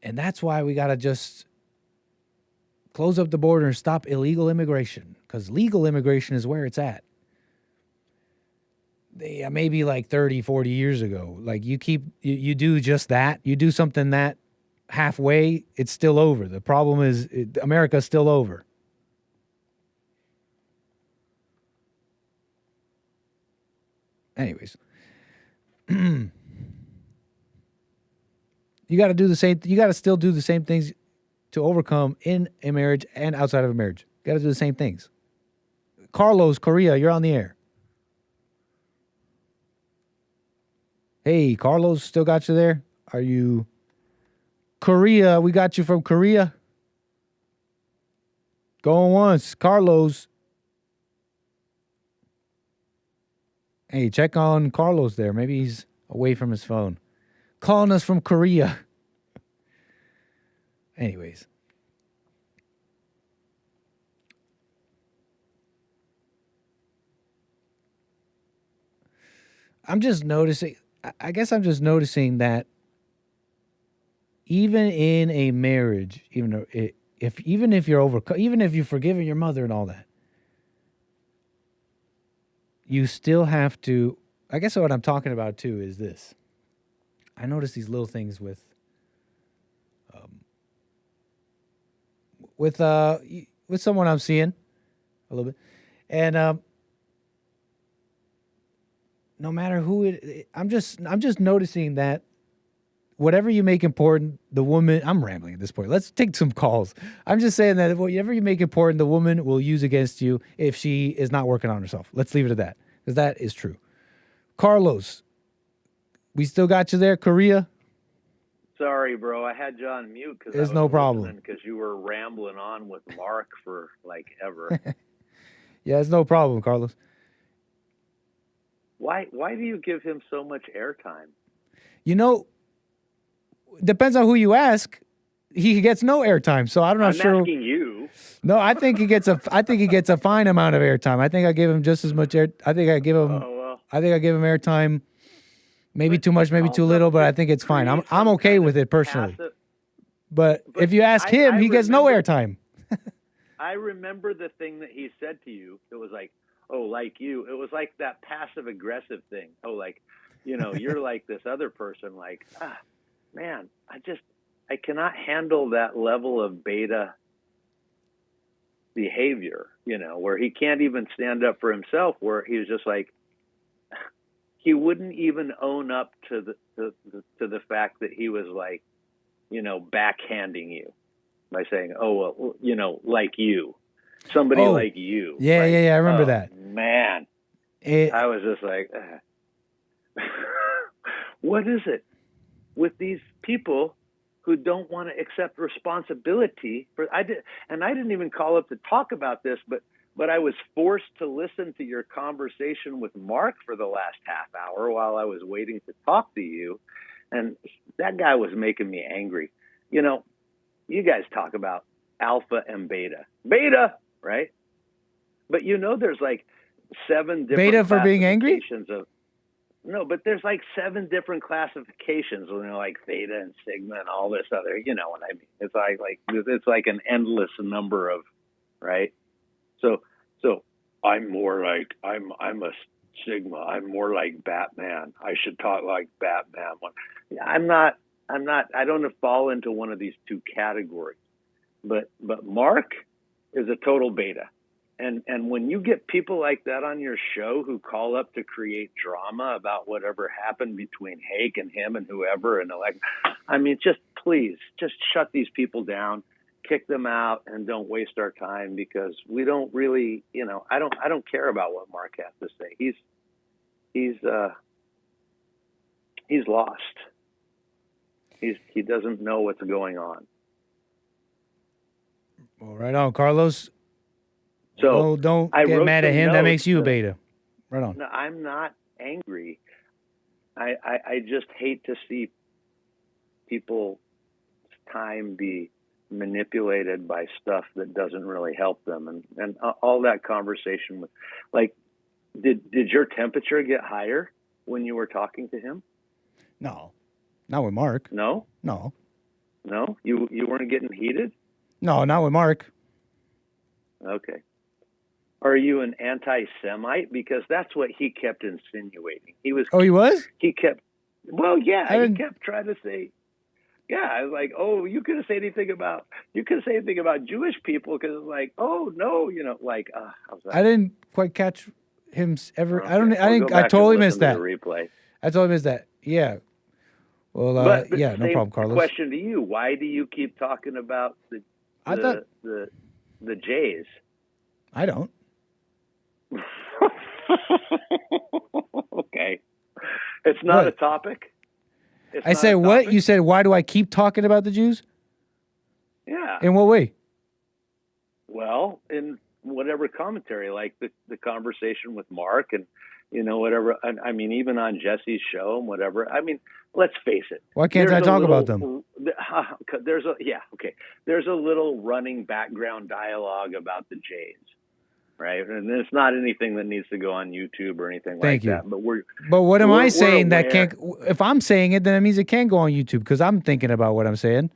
S4: that's why we got to just close up the border and stop illegal immigration, because legal immigration is where it's at. Maybe like 30, 40 years ago, like you do just that. You do something that halfway, it's still over. The problem is America's still over. Anyways, you got to do the same. You got to still do the same things to overcome in a marriage and outside of a marriage. You got to do the same things. Carlos, Korea, you're on the air. Hey, Carlos, still got you there? Are you Korea? We got you from Korea. Going once, Carlos. Hey, check on Carlos there. Maybe he's away from his phone. Calling us from Korea. Anyways. I'm just noticing that even in a marriage, even if you've forgiven your mother and all that, you still have to, I guess what I'm talking about too is this. I notice these little things with someone I'm seeing a little bit. And no matter who I'm just noticing that whatever you make important, the woman, I'm rambling at this point. Let's take some calls. I'm just saying that whatever you make important, the woman will use against you if she is not working on herself. Let's leave it at that, because that is true. Carlos, we still got you there, Korea?
S18: Sorry, bro. I had you on mute because
S4: there's no problem.
S18: Because you were rambling on with Mark for like ever.
S4: Yeah, it's no problem, Carlos.
S18: Why do you give him so much airtime?
S4: You know, depends on who you ask. He gets no airtime, so I'm not sure.
S18: I'm asking you.
S4: No, I think he gets a fine amount of airtime. I think I give him just as much air. I think I give him airtime. Maybe too much, maybe too little, but I think it's fine. I'm okay with it personally. But if you ask him, he gets no airtime.
S18: I remember the thing that he said to you. It was like, oh, like you. It was like that passive aggressive thing. Oh, like, you're like this other person. Like, man, I cannot handle that level of beta behavior, where he can't even stand up for himself, where he was just like, he wouldn't even own up to the fact that he was like, backhanding you by saying, oh, well, like you, somebody like you.
S4: Yeah,
S18: right?
S4: I remember that.
S18: Man, I was just like, what is it with these people who don't want to accept responsibility for? I didn't even call up to talk about this, but I was forced to listen to your conversation with Mark for the last half hour while I was waiting to talk to you. And that guy was making me angry. You guys talk about alpha and beta. Beta, right? But there's like 7 different
S4: beta for being angry?
S18: No, but there's like 7 different classifications, like theta and sigma and all this other, you know what I mean? It's like an endless number of, right? So I'm more like, I'm a sigma. I'm more like Batman. I should talk like Batman. I don't fall into one of these 2 categories, but Mark is a total beta. And when you get people like that on your show who call up to create drama about whatever happened between Hake and him and whoever, and please shut these people down, kick them out, and don't waste our time, because we don't really, I don't care about what Mark has to say. He's lost. He doesn't know what's going on.
S4: Well, right on, Carlos.
S18: So
S4: don't get mad at him. That makes you a beta. Right on.
S18: No, I'm not angry. I just hate to see people's time be manipulated by stuff that doesn't really help them, and all that conversation with, like, did your temperature get higher when you were talking to him?
S4: No, not with Mark.
S18: No, you weren't getting heated.
S4: No, not with Mark.
S18: Okay. Are you an anti-Semite? Because that's what he kept insinuating. He was.
S4: Oh, he was?
S18: He kept. Well, yeah. He kept trying to say. Yeah, I was like, oh, you couldn't say anything about Jewish people, because it's like, oh no, like. I was like,
S4: I didn't quite catch him ever.
S18: Okay.
S4: I totally missed that.
S18: Replay.
S4: I totally missed that. Yeah. Well,
S18: but
S4: yeah, no problem, Carlos.
S18: Question to you: why do you keep talking about the Jays?
S4: I don't.
S18: Okay. It's not a topic.
S4: I said what? You said, why do I keep talking about the Jews?
S18: Yeah.
S4: In what way?
S18: Well, in whatever commentary, like the conversation with Mark and, whatever. I mean, even on Jesse's show and whatever. I mean, let's face it.
S4: Why can't I talk about them?
S18: There's a little running background dialogue about the Jays. Right, and it's not anything that needs to go on YouTube or anything like that. But
S4: what am I saying that can't? If I'm saying it, then it means it can't go on YouTube, because I'm thinking about what I'm saying.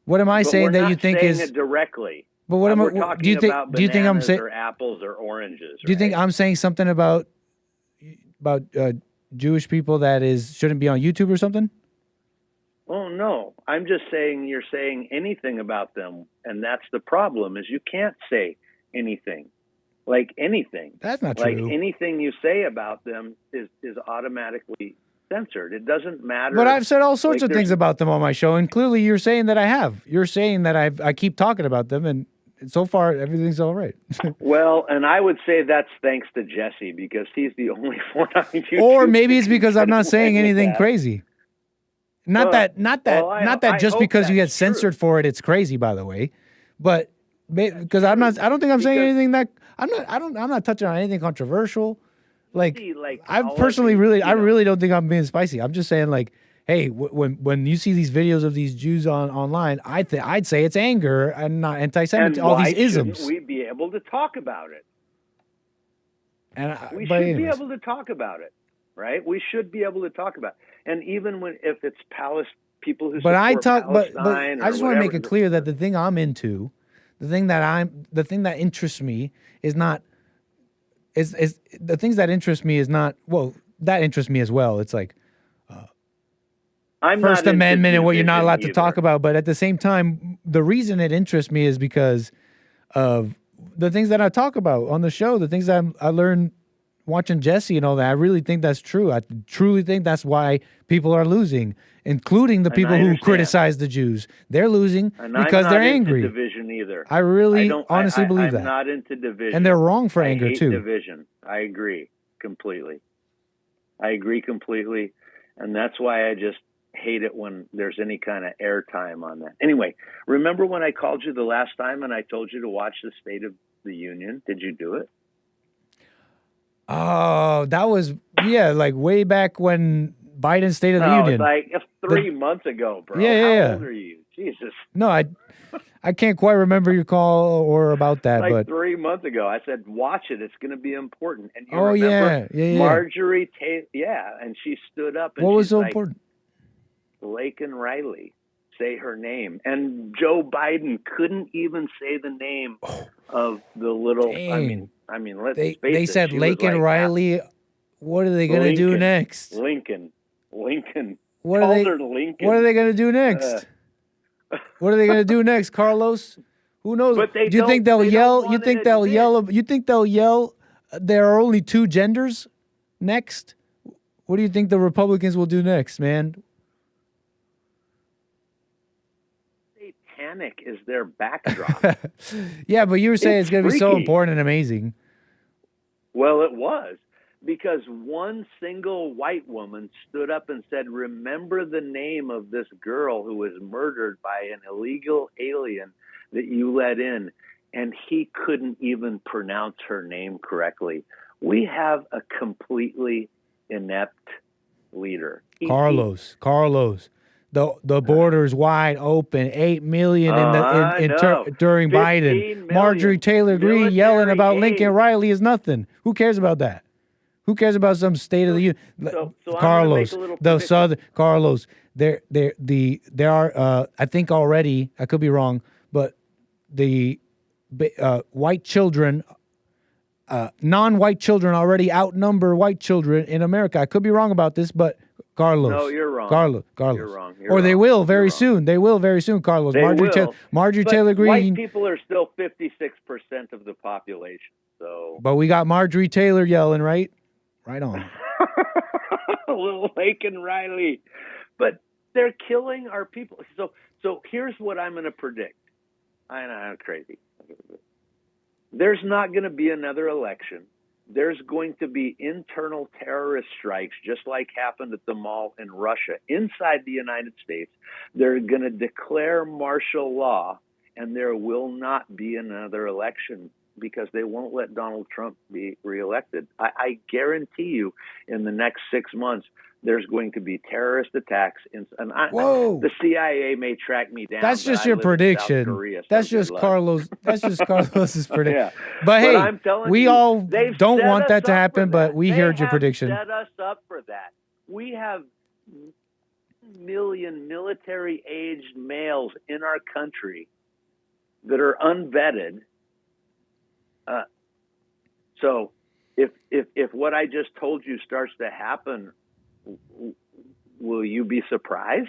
S4: What am I saying that you think is
S18: it directly?
S4: But what am I? Do you think? Do you think I'm saying
S18: or apples or oranges?
S4: Do you think I'm saying something about Jewish people that shouldn't be on YouTube or something?
S18: Oh no, I'm just saying you're saying anything about them, and that's the problem. Is you can't say anything. Like anything.
S4: That's not true.
S18: Like anything you say about them is automatically censored. It doesn't matter.
S4: But I've said all sorts of things about them on my show, and clearly you're saying that I have. You're saying that I keep talking about them, and so far everything's all right.
S18: Well, and I would say that's thanks to Jesse, because he's the only one on YouTube.
S4: Or maybe it's because I'm not saying anything crazy. Not that just because you get censored for it, it's crazy, by the way. But because I don't think I'm saying anything that I'm not touching on anything controversial. Like I personally really don't think I'm being spicy. I'm just saying, like, hey, when you see these videos of these Jews online, I'd say it's anger and not anti-Semitic. All these isms.
S18: Shouldn't we be able to talk about it?
S4: And
S18: we should be able to talk about it, right? We should be able to talk about it. And even if it's people who support Palestine,
S4: but I just want to make it clear that the thing I'm into. The thing that interests me is not the things that interest me is not, well, that interests me as well. It's like First Amendment and what you're not allowed to talk about. But at the same time, the reason it interests me is because of the things that I talk about on the show, the things that I learned watching Jesse and all that. I really think that's true. I truly think that's why people are losing, including the people who criticize the Jews. They're losing because they're angry.
S18: I'm not into division either.
S4: I really honestly believe that.
S18: I'm not into division.
S4: And they're wrong for anger, too.
S18: Division. I agree completely. And that's why I just hate it when there's any kind of airtime on that. Anyway, remember when I called you the last time and I told you to watch the State of the Union? Did you do it?
S4: Oh, that was, like way back when Biden's State of the Union.
S18: Like 3 months ago, bro.
S4: Yeah.
S18: How old are you? Jesus.
S4: No, I can't quite remember your call or about that.
S18: Like
S4: but
S18: 3 months ago, I said, watch it. It's going to be important. And you
S4: remember
S18: Marjorie Taylor, and she stood up. And
S4: what was so important?
S18: Laken Riley. Say her name. And Joe Biden couldn't even say the name of the little,
S4: Dang.
S18: I mean, let's
S4: face
S18: it.
S4: They said Laken Riley. What are they going to do next?
S18: Lincoln.
S4: What are they going to do next? What are they going to do next, Carlos? Who knows? Do you think they'll yell? You think they'll yell? You think they'll yell? There are only two genders next. What do you think the Republicans will do next, man?
S18: Satanic is their backdrop.
S4: Yeah, but you were saying it's going to be so important and amazing.
S18: Well, it was. Because one single white woman stood up and said, remember the name of this girl who was murdered by an illegal alien that you let in. And he couldn't even pronounce her name correctly. We have a completely inept leader.
S4: Carlos, The border's wide open. 8 million during Biden.
S18: Million.
S4: Marjorie Taylor Greene yelling about
S18: aid.
S4: Lincoln Riley is nothing. Who cares about that? Who cares about some State of the Union?
S18: So
S4: Carlos,
S18: I'm make a
S4: the Southern Carlos. There are. I think already. I could be wrong, but the white children, non-white children already outnumber white children in America. I could be wrong about this, but Carlos.
S18: No, you're wrong.
S4: Carlos.
S18: You're wrong. You're
S4: they
S18: wrong.
S4: will very soon. They will very soon, Carlos.
S18: They will.
S4: Marjorie
S18: But
S4: Taylor Greene.
S18: White people are still 56% of the population. So.
S4: But we got Marjorie Taylor yelling, right? Right on.
S18: Little Lincoln Riley. But they're killing our people. So here's what I'm going to predict. I know I'm crazy. There's not going to be another election. There's going to be internal terrorist strikes, just like happened at the mall in Russia, inside the United States. They're going to declare martial law, and there will not be another election because they won't let Donald Trump be reelected. I guarantee you in the next 6 months, there's going to be terrorist attacks. The CIA may track me down.
S4: That's just your prediction.
S18: Korea, so
S4: that's just Carlos. That's just Carlos's prediction.
S18: Yeah.
S4: But hey,
S18: I'm telling
S4: we
S18: you,
S4: all
S18: they've
S4: don't
S18: set
S4: want
S18: us
S4: that to
S18: up
S4: happen,
S18: for
S4: but
S18: that.
S4: we
S18: They
S4: heard your
S18: have
S4: prediction.
S18: Set us up for that. We have million military-aged males in our country that are unvetted. So if what I just told you starts to happen, will you be surprised?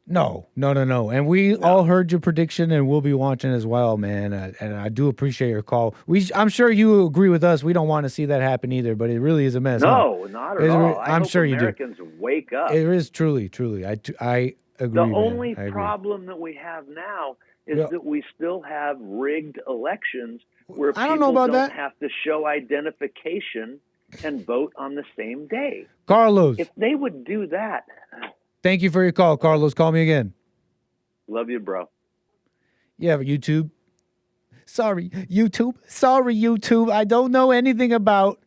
S4: No. And we all heard your prediction, and we'll be watching as well, man. And I do appreciate your call. I'm sure you agree with us. We don't want to see that happen either, but it really is a mess.
S18: No, not at all.
S4: I'm sure
S18: Americans wake up.
S4: It is truly. I agree.
S18: The only problem that we have now is that we still have rigged elections where people don't have to show identification and vote on the same day.
S4: Carlos.
S18: If they would do that.
S4: Thank you for your call, Carlos. Call me again.
S18: Love you, bro.
S4: Yeah, but YouTube. Sorry, YouTube. I don't know anything about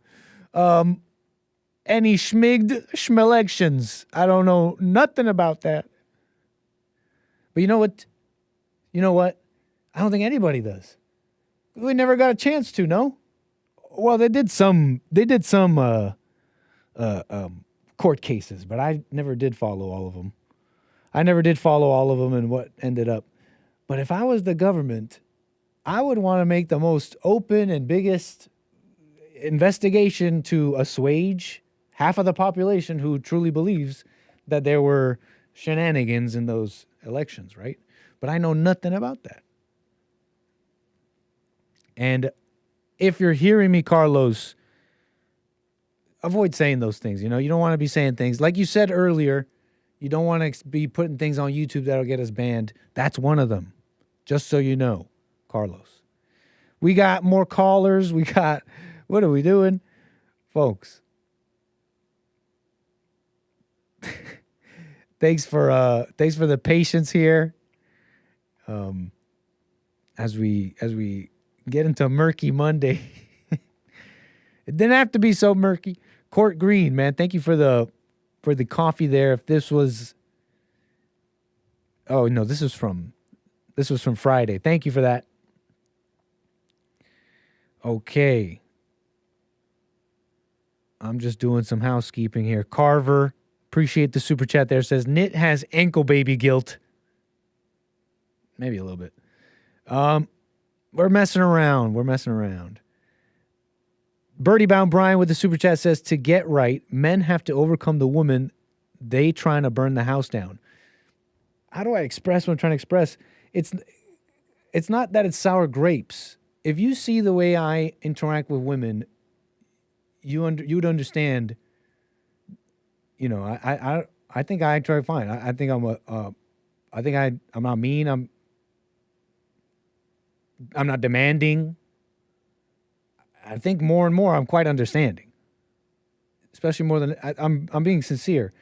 S4: any schmelections. I don't know nothing about that. But you know what? I don't think anybody does. We never got a chance to, no? Well, they did some court cases, but I never did follow all of them. And what ended up. But if I was the government, I would want to make the most open and biggest investigation to assuage half of the population who truly believes that there were shenanigans in those elections, right? But I know nothing about that. And if you're hearing me, Carlos, avoid saying those things. You don't want to be saying things. Like you said earlier, you don't want to be putting things on YouTube that'll get us banned. That's one of them. Just so you know, Carlos. We got more callers. What are we doing? Folks. Thanks for the patience here. As we get into murky Monday. It didn't have to be so murky. Court Green, man, thank you for the coffee there. If this was this was from Friday. Thank you for that. Okay. I'm just doing some housekeeping here. Carver, appreciate the super chat there. Says Knit has ankle baby guilt. Maybe a little bit. We're messing around. Birdie Bound Brian with the super chat says, to get right, men have to overcome the woman they trying to burn the house down. How do I express what I'm trying to express? It's not that it's sour grapes. If you see the way I interact with women, you'd understand. I think I try fine. I think I'm not mean. I'm not demanding. I think more and more I'm quite understanding, especially more than I'm being sincere,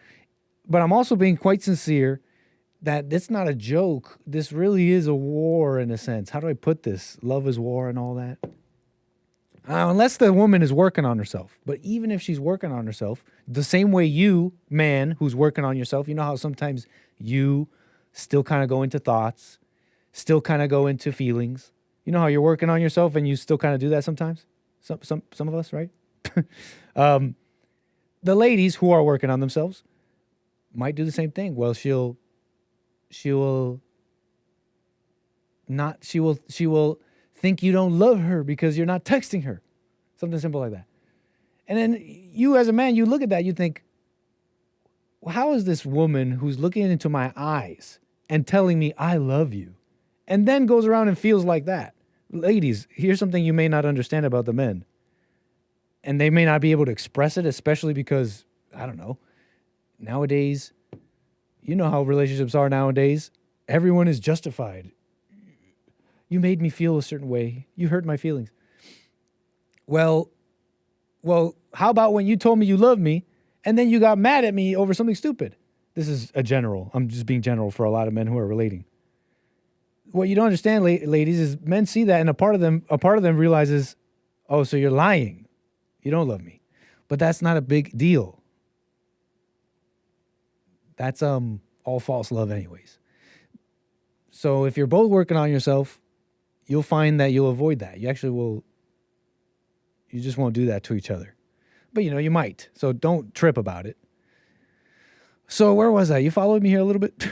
S4: but I'm also being quite sincere that it's not a joke. This really is a war in a sense. How do I put this? Love is war and all that. Unless the woman is working on herself. But even if she's working on herself, the same way you, man, who's working on yourself, you know how sometimes you still kind of go into thoughts, still kind of go into feelings. You know how you're working on yourself and you still kind of do that sometimes? Some of us, right? The ladies who are working on themselves might do the same thing. Well, she will think you don't love her because you're not texting her. Something simple like that. And then you as a man, you look at that, you think, well, how is this woman who's looking into my eyes and telling me I love you, and then goes around and feels like that? Ladies, here's something you may not understand about the men. And they may not be able to express it, especially because, I don't know, nowadays, you know how relationships are nowadays. Everyone is justified. You made me feel a certain way. You hurt my feelings. Well, how about when you told me you loved me and then you got mad at me over something stupid? This is a general. I'm just being general for a lot of men who are relating. What you don't understand, ladies, is men see that, and a part of them realizes, oh, so you're lying. You don't love me. But that's not a big deal. That's all false love anyways. So if you're both working on yourself, you'll find that you'll avoid that. You just won't do that to each other. But you might. So don't trip about it. So where was I? You followed me here a little bit?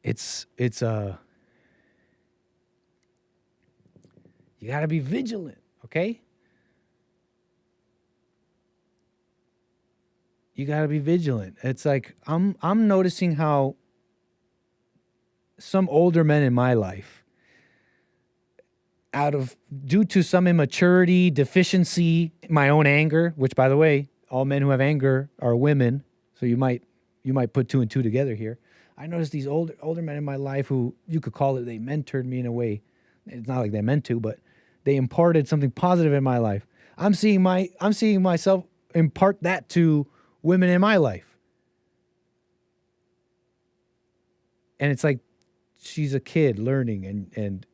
S4: It's you got to be vigilant, okay? You got to be vigilant. It's like I'm noticing how some older men in my life, due to some immaturity, deficiency, my own anger, which, by the way, all men who have anger are women, so you might put two and two together here. I noticed these older men in my life who, you could call it, they mentored me in a way. It's not like they meant to, but they imparted something positive in my life. I'm seeing myself impart that to women in my life. And it's like she's a kid learning and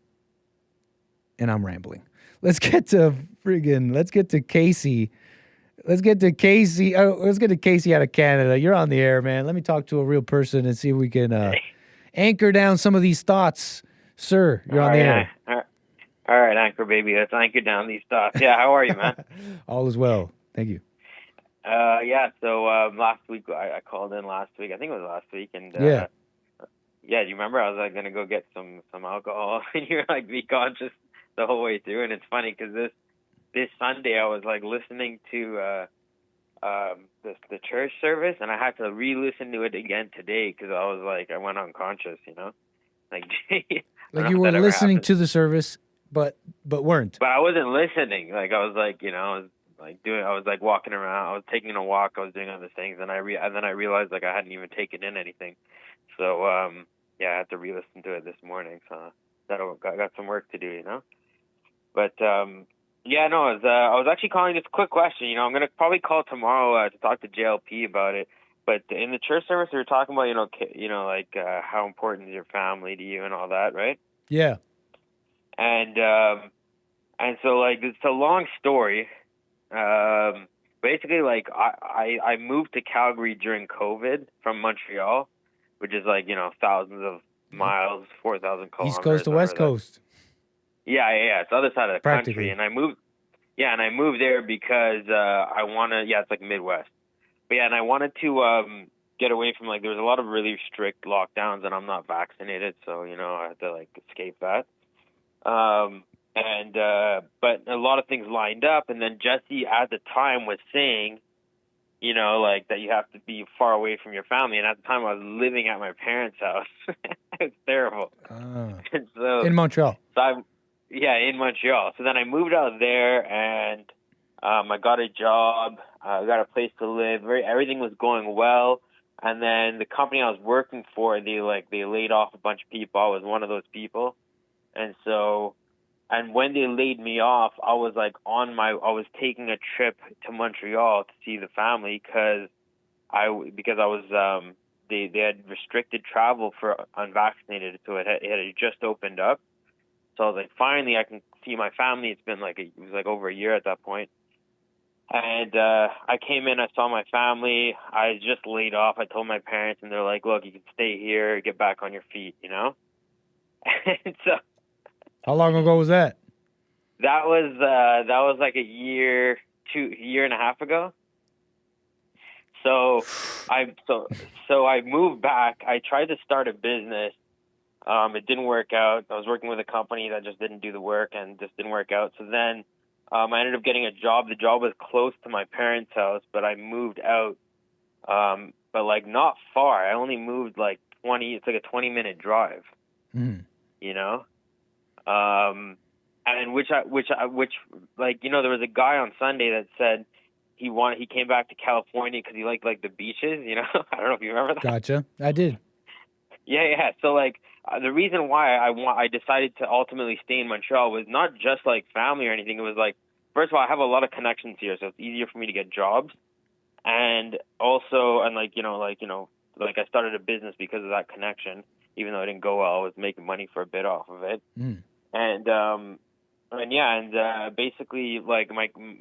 S4: I'm rambling. Let's get to Casey. Let's get to Casey out of Canada. You're on the air, man. Let me talk to a real person and see if we can anchor down some of these thoughts. Sir, you're on the air.
S19: All right, Anchor Baby. Let's anchor down these thoughts. Yeah, how are you, man?
S4: All is well. Thank you.
S19: So last week, I called in last week. I think it was last week. And
S4: yeah,
S19: do you remember? I was like going to go get some alcohol, and you're like, be conscious the whole way through. And it's funny because this Sunday I was like listening to the church service, and I had to re-listen to it again today because I went unconscious, like
S4: like you were listening to the service, but weren't.
S19: But I wasn't listening. Like I was like, I was like walking around. I was taking a walk. I was doing other things, and then I realized like I hadn't even taken in anything. So I had to re-listen to it this morning. So I got some work to do, But I was actually calling this quick question. I'm gonna probably call tomorrow to talk to JLP about it. But in the church service, we were talking about how important is your family to you and all that, right?
S4: Yeah.
S19: And so like it's a long story. Basically, like I moved to Calgary during COVID from Montreal, which is like thousands of miles, 4,000 kilometers.
S4: East Coast to West Coast.
S19: Yeah. It's the other side of the country, and I moved. Yeah, and I moved there because I want to. Yeah, it's like Midwest. But yeah, and I wanted to get away from there was a lot of really strict lockdowns, and I'm not vaccinated, so I had to like escape that. But a lot of things lined up, and then Jesse at the time was saying, that you have to be far away from your family. And at the time, I was living at my parents' house. It's terrible. And so,
S4: in Montreal.
S19: In Montreal. So then I moved out there, and I got a job. I got a place to live. Everything was going well. And then the company I was working for, they laid off a bunch of people. I was one of those people. And so, and when they laid me off, I was taking a trip to Montreal to see the family because they had restricted travel for unvaccinated, so it had just opened up. So I was like, finally, I can see my family. It's been like it was like over a year at that point. And I came in, I saw my family. I just laid off. I told my parents, and they're like, look, you can stay here, get back on your feet, you know? And so,
S4: how long ago was that?
S19: That was like a year and a half ago. So I moved back. I tried to start a business. It didn't work out. I was working with a company that just didn't do the work and just didn't work out. So then I ended up getting a job. The job was close to my parents' house, but I moved out. But like not far. I only moved like 20. It's like a 20-minute drive. You know. And which like, you know, there was a guy on Sunday that said he came back to California because he liked like the beaches, you know. I don't know if you remember that.
S4: Gotcha. I did.
S19: Yeah. So like the reason why I decided to ultimately stay in Montreal was not just like family or anything. It was like, first of all, I have a lot of connections here, so it's easier for me to get jobs, and also like I started a business because of that connection. Even though it didn't go well, I was making money for a bit off of it. And basically, like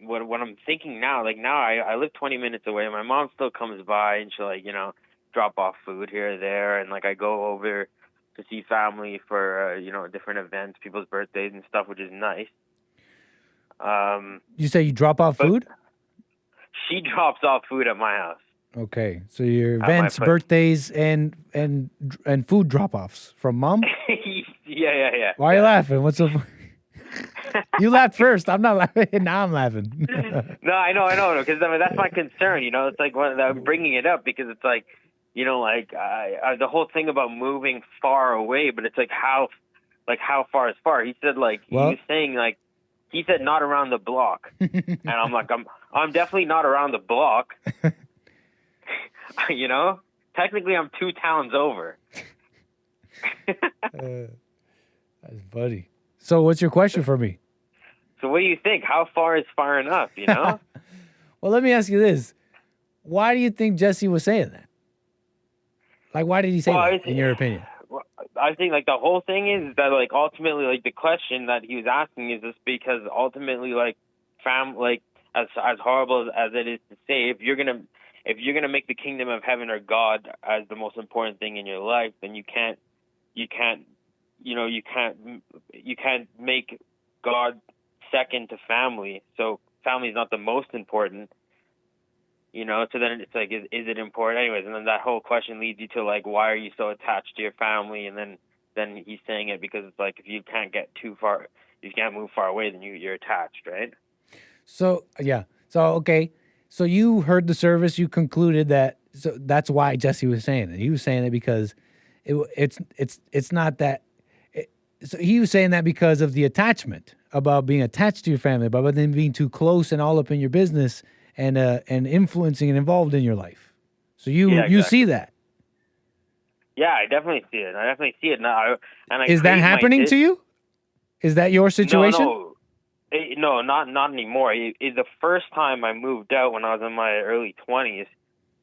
S19: what I'm thinking now, like now I live 20 minutes away. My mom still comes by and she'll like, you know, drop off food here or there, and like I go over to see family for you know, different events, people's birthdays and stuff, which is nice.
S4: You say you drop off food?
S19: She drops off food at my house.
S4: Okay, so your events, birthdays, and food drop-offs from mom?
S19: Yeah.
S4: Why are you laughing? What's so? You laughed first. I'm not laughing. Now I'm laughing.
S19: No, I know, because I mean, that's my concern. You know, it's like I'm bringing it up because it's like, you know, like the whole thing about moving far away, but it's like how far is far? He said like he was saying like he said not around the block, and I'm like I'm definitely not around the block. You know, technically I'm 2 towns over.
S4: That's funny. So what's your question for me?
S19: So what do you think? How far is far enough, you know?
S4: Well, let me ask you this. Why do you think Jesse was saying that? Like, why did he say that, in your opinion?
S19: I think, like, the whole thing is that, like, ultimately, like, the question that he was asking is just because ultimately, like, as horrible as it is to say, if you're gonna make the kingdom of heaven or God as the most important thing in your life, then you can't make God second to family. So family is not the most important, you know. So then it's like, is it important? Anyways, and then that whole question leads you to like, why are you so attached to your family? And then he's saying it because it's like, if you can't get too far, you can't move far away, then you're attached, right?
S4: So yeah. So okay. So you heard the service. You concluded that. So that's why Jesse was saying it. He was saying it because it's not that. So he was saying that because of the attachment, about being attached to your family, about them being too close and all up in your business and influencing and involved in your life. So you see that.
S19: Yeah, I definitely see it. Now,
S4: is that happening to you? Is that your situation?
S19: No, not anymore. The first time I moved out when I was in my early 20s,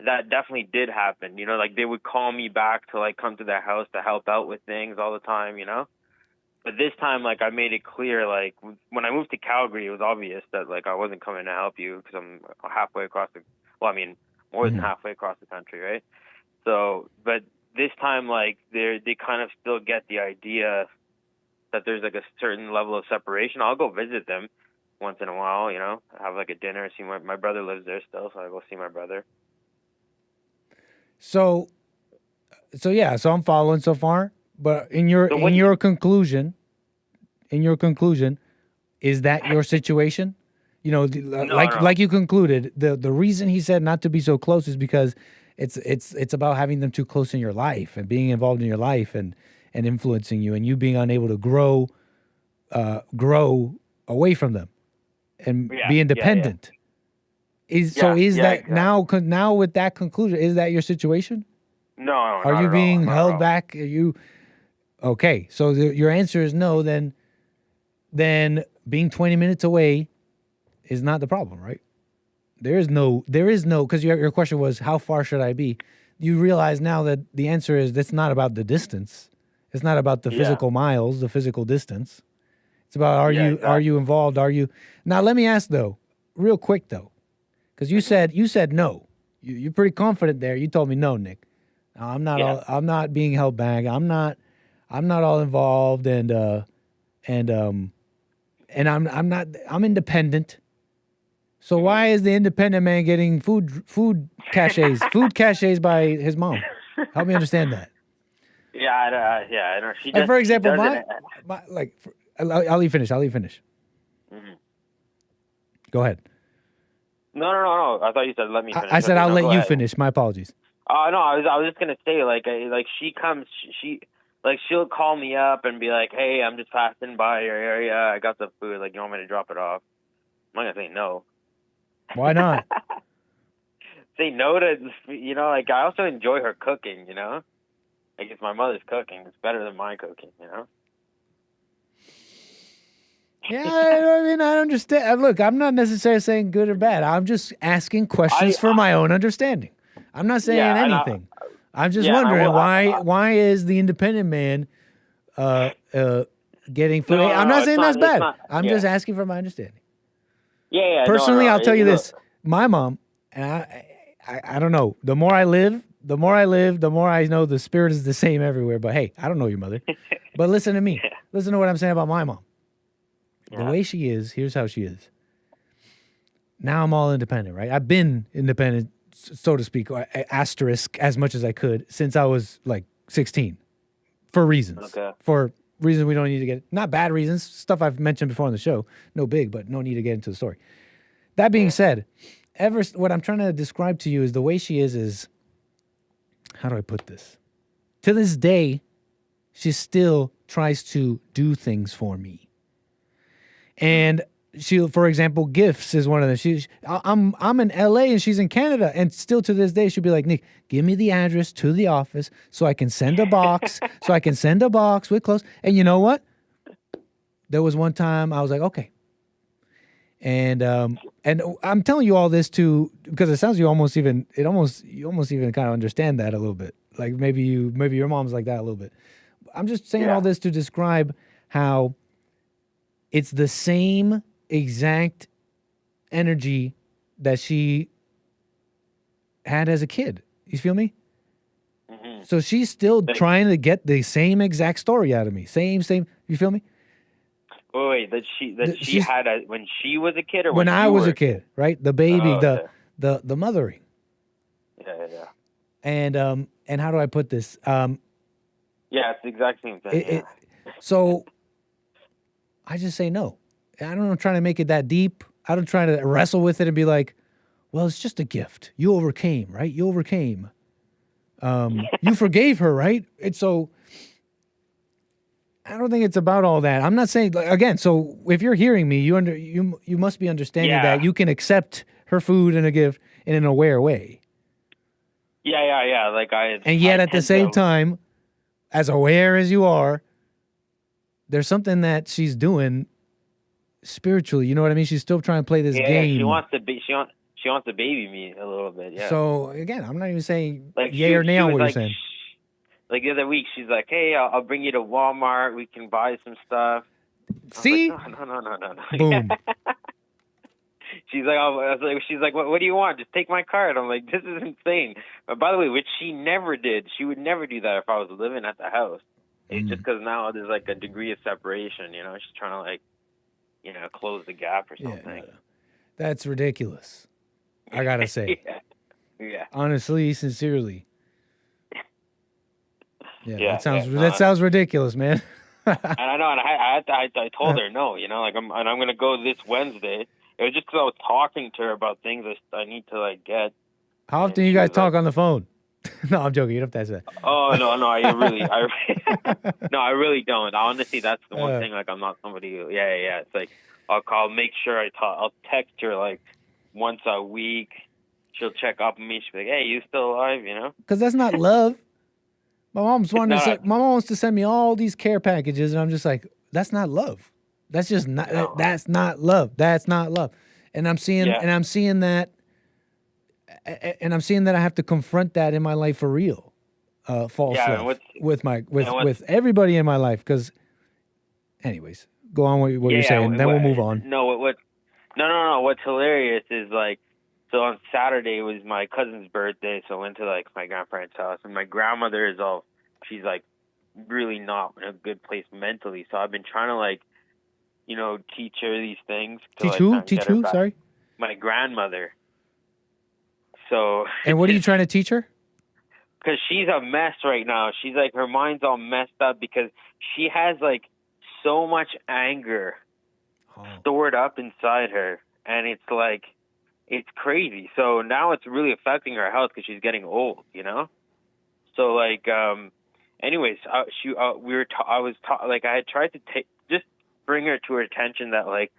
S19: that definitely did happen. You know, like they would call me back to like come to their house to help out with things all the time, you know? But this time, like, I made it clear, like, when I moved to Calgary, it was obvious that, like, I wasn't coming to help you because I'm halfway across more than halfway across the country, right? So, but this time, like, they kind of still get the idea that there's, like, a certain level of separation. I'll go visit them once in a while, you know, have, like, a dinner, see my brother lives there still, so I go see my brother.
S4: So yeah, so I'm following so far. But in your conclusion, is that your situation? You know, like you concluded, the reason he said not to be so close is because it's about having them too close in your life and being involved in your life and influencing you, and you being unable to grow away from them and be independent. Now with that conclusion, is that your situation?
S19: No.
S4: Are you being held back? Are you? Okay, so your answer is no. Then being 20 minutes away is not the problem, right? There is no, because your question was, how far should I be? You realize now that the answer is, that's not about the distance. It's not about the physical miles, the physical distance. It's about are you involved? Are you now? Let me ask though, real quick though, because you said no. You're pretty confident there. You told me no, Nick. I'm not. I'm not being held back. I'm not all involved, and I'm not. I'm independent. So why is the independent man getting food caches by his mom? Help me understand that.
S19: Yeah, I know. She
S4: like
S19: just,
S4: for example,
S19: she
S4: I'll let you finish.
S19: Mm-hmm.
S4: Go ahead.
S19: No. I thought you said let me finish.
S4: I said I'll let you finish. My apologies.
S19: Oh no, I was just gonna say like she comes, she'll call me up and be like, hey, I'm just passing by your area. I got the food. Like, you want me to drop it off? I'm not gonna say no.
S4: Why not?
S19: Say no to, like, I also enjoy her cooking, Like, it's my mother's cooking. It's better than my cooking,
S4: Yeah, I mean, I understand. Look, I'm not necessarily saying good or bad. I'm just asking questions for my own understanding. I'm not saying anything. I'm just wondering why is the independent man getting food? I'm not saying that's bad. I'm just asking for my understanding.
S19: Yeah.
S4: Personally, I'll tell you this. My mom, and I don't know. The more I live, the more I know the spirit is the same everywhere. But hey, I don't know your mother. But listen to me. Listen to what I'm saying about my mom. The way she is, here's how she is. Now I'm all independent, right? I've been independent, so to speak, asterisk, as much as I could since I was like 16 for reasons.
S19: Okay.
S4: For reasons we don't need to get, not bad reasons, stuff I've mentioned before on the show. No big, but no need to get into the story. That being said, what I'm trying to describe to you is the way she is, how do I put this? To this day, she still tries to do things for me. And she, for example, gifts is one of them. I'm in LA and she's in Canada, and still to this day she'll be like, Nick, give me the address to the office so I can send a box, with clothes. And you know what? There was one time I was like, okay. And I'm telling you all this because it sounds you almost even kind of understand that a little bit. Like maybe your mom's like that a little bit. I'm just saying all this to describe how it's the same exact energy that she had as a kid. You feel me? Mm-hmm. So she's still trying to get the same exact story out of me. Same. You feel me?
S19: Wait, she had when she was a kid, or
S4: when I was a kid, right? The baby, the mothering.
S19: Yeah.
S4: And how do I put this?
S19: Yeah, it's the exact same thing.
S4: So I just say no. I don't try to make it that deep. I don't try to wrestle with it and be like, well, it's just a gift. You overcame, right? You overcame. You forgave her, right? So I don't think it's about all that. I'm not saying, again, so if you're hearing me, you must be understanding that you can accept her food and a gift in an aware way.
S19: Yeah.
S4: And yet at the same time, as aware as you are, there's something that she's doing spiritually. You know what I mean? She's still trying to play this game.
S19: She wants to baby me a little bit. Yeah.
S4: So again, I'm not even saying yay or nay on what you're saying.
S19: Like the other week, she's like, "Hey, I'll bring you to Walmart. We can buy some stuff."
S4: See?
S19: Like, no.
S4: Boom.
S19: She's like, what do you want? Just take my card. I'm like, this is insane. But by the way, which she never did. She would never do that if I was living at the house. It's just because now there's like a degree of separation. She's trying to close the gap or something.
S4: Yeah. That's ridiculous. I gotta say.
S19: Yeah.
S4: Honestly, sincerely. Yeah. That sounds ridiculous, man.
S19: And I know, and I told her no. I'm gonna go this Wednesday. It was just because I was talking to her about things I need to get.
S4: How often you guys talk on the phone? No, I'm joking. You don't have to say that.
S19: Oh no, I really don't. Honestly, that's the one thing. I'm not somebody who. Yeah. It's like I'll call, make sure I'll text her once a week. She'll check up on me. She'll be like, "Hey, you still alive?"
S4: Because that's not love. My mom wants to send me all these care packages, and I'm just like, that's not love. That's just not. No. That's not love. That's not love. And I'm seeing that, and I'm seeing that I have to confront that in my life for real. False love with everybody in my life. Because, anyways, Go on with what you're saying. Then we'll move on.
S19: No, what's hilarious is like, so on Saturday it was my cousin's birthday, so I went to like my grandparents' house, and my grandmother is she's like really not in a good place mentally. So I've been trying to like, teach her these things.
S4: Teach who? Teach who? Sorry?
S19: My grandmother. So.
S4: And what are you trying to teach her?
S19: Because she's a mess right now. She's like, her mind's all messed up because she has like so much anger stored up inside her. And it's like, it's crazy. So now it's really affecting her health because she's getting old, So like, anyways, I had tried to just bring her to her attention that like,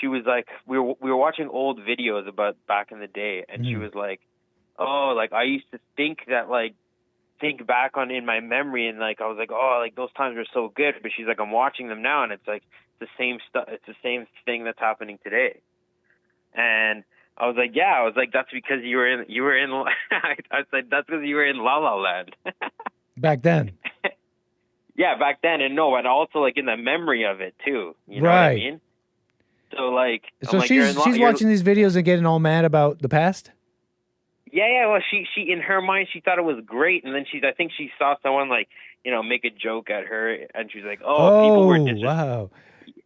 S19: she was like, we were watching old videos about back in the day, and she was like, oh, like I used to think back on in my memory, and like I was like, oh, like those times were so good, but she's like, I'm watching them now, and it's like the same stuff. It's the same thing that's happening today. And I was like, yeah, that's because you were in. I said that's because you were in La La Land.
S4: Back then.
S19: Yeah, back then, and also like in the memory of it too. You know
S4: right.
S19: what I mean? So like,
S4: so she's watching these videos and getting all mad about the past.
S19: Yeah. Well, she in her mind she thought it was great, and then I think she saw someone like make a joke at her, and she's like, people were
S4: wow.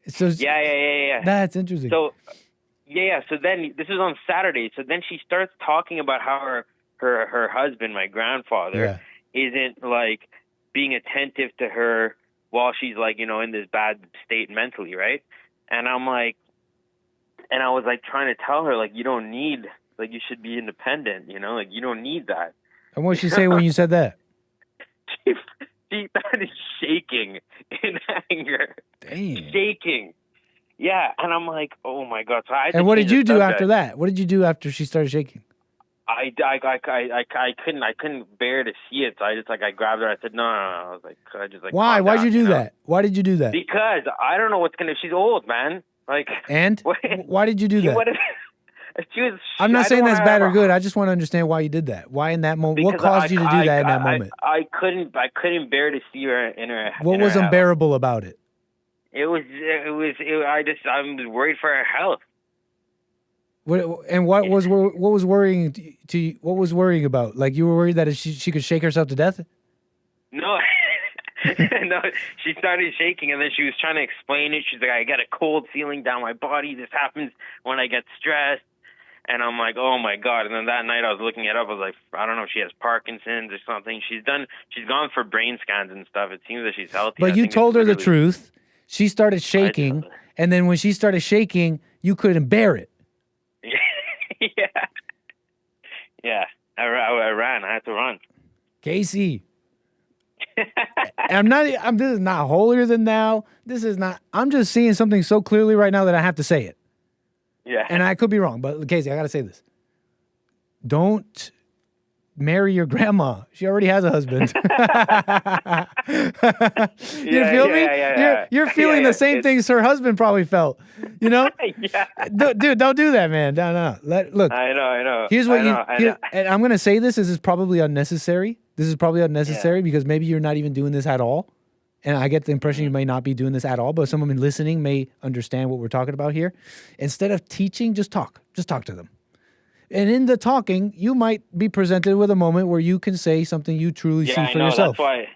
S4: So
S19: yeah.
S4: That's interesting.
S19: So yeah. So then this is on Saturday. So then she starts talking about how her husband, my grandfather, isn't like being attentive to her while she's like in this bad state mentally, right? And I'm like. And I was like trying to tell her like you don't need like you should be independent, like you don't need that.
S4: And what did she say when you said that?
S19: She started shaking in anger.
S4: Damn.
S19: Shaking. Yeah, and I'm like, oh my god. So
S4: and what did you do after that? What did you do after she started shaking?
S19: I couldn't bear to see it, so I grabbed her. I said no. I was like, I just like.
S4: Why? Why'd you do that? Why did you do that?
S19: Because I don't know what's gonna. She's old, man. Like.
S4: And why did you do that? I'm not
S19: I
S4: saying that's bad or good. I just want to understand why you did that. Why in that moment? What caused you to do that in that moment?
S19: I couldn't bear to see her in her.
S4: What was unbearable about it?
S19: I'm worried for her health.
S4: What was worrying to you? What was worrying about? Like you were worried that she could shake herself to death?
S19: No. No, she started shaking, and then she was trying to explain it. She's like, I get a cold feeling down my body. This happens when I get stressed. And I'm like, oh my god. And then that night I was looking it up. I was like, I don't know if she has Parkinson's or something. She's gone for brain scans and stuff. It seems that she's healthy.
S4: But you told her the truth. She started shaking, and then when she started shaking, you couldn't bear it.
S19: Yeah. I ran. I had to run.
S4: Casey. This is not holier than thou. This is not. I'm just seeing something so clearly right now that I have to say it.
S19: Yeah.
S4: And I could be wrong, but Casey, I got to say this. Don't marry your grandma. She already has a husband. You feel me? You're feeling the same things her husband probably felt.
S19: Yeah.
S4: Dude, don't do that, man. No. Look.
S19: I know.
S4: Here's what and I'm gonna say this. This is probably unnecessary. Because maybe you're not even doing this at all. And I get the impression you may not be doing this at all, but someone listening may understand what we're talking about here. Instead of teaching, just talk. Just talk to them. And in the talking, you might be presented with a moment where you can say something you truly see for yourself.
S19: That's why.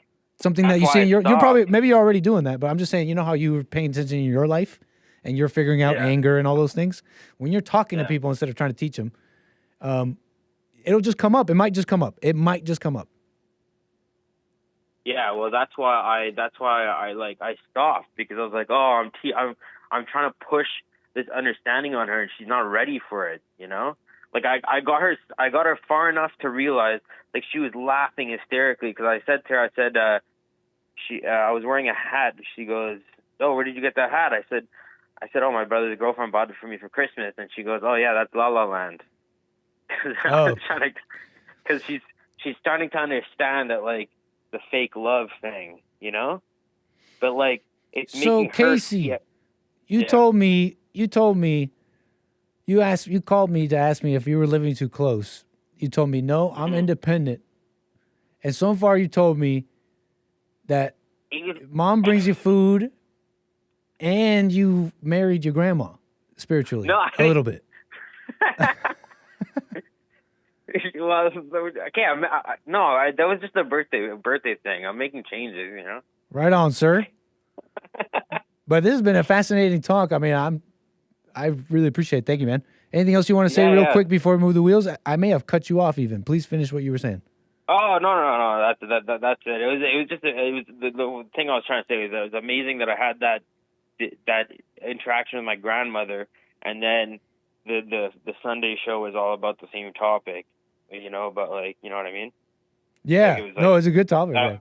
S4: Something that you see. You're probably, maybe you're already doing that, but I'm just saying, you know how you were paying attention in your life and you're figuring out anger and all those things? When you're talking to people instead of trying to teach them, it'll just come up. It might just come up.
S19: Yeah, well, that's why I stopped, because I was like, oh, I'm trying to push this understanding on her, and she's not ready for it, Like I got her far enough to realize, like, she was laughing hysterically because I said to her, I was wearing a hat. She goes, oh, where did you get that hat? I said, oh, my brother's girlfriend bought it for me for Christmas, and she goes, oh yeah, that's La La Land. Because she's starting to understand that, like, the fake love thing, but like it's
S4: so
S19: making her.
S4: Casey, you told me you called me to ask me if you were living too close. You told me no, I'm independent, and so far you told me that mom brings you food and you married your grandma spiritually.
S20: No,
S4: a little bit.
S20: Well, I can't. That was just a birthday thing. I'm making changes, you know.
S4: Right on, sir. But this has been a fascinating talk. I mean, I really appreciate it. Thank you, man. Anything else you want to say real quick before we move the wheels? I may have cut you off even. Please finish what you were saying.
S20: Oh, no. That's it. It was the thing I was trying to say was that it was amazing that I had that interaction with my grandmother, and then the Sunday show was all about the same topic, you know, but like, you know what I mean?
S4: Yeah. It was a good topic, man.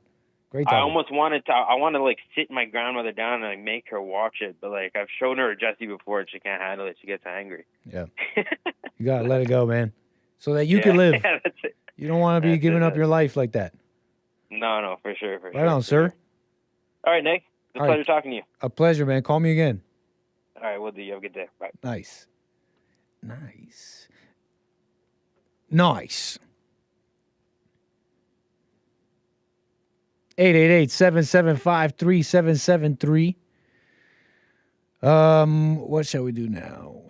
S4: Great topic.
S20: I almost wanted to like sit my grandmother down and like make her watch it, but like I've shown her Jessie before and she can't handle it. She gets angry.
S4: Yeah. You gotta let it go, man. So that you can live.
S20: That's it.
S4: You don't want to be giving up your life like that.
S20: No, for sure.
S4: Right on, sir.
S20: All right, Nick. It's a pleasure talking to you.
S4: A pleasure, man. Call me again.
S20: All right, we'll do. You have a good day. Bye.
S4: Nice. 888-775-3773. What shall we do now?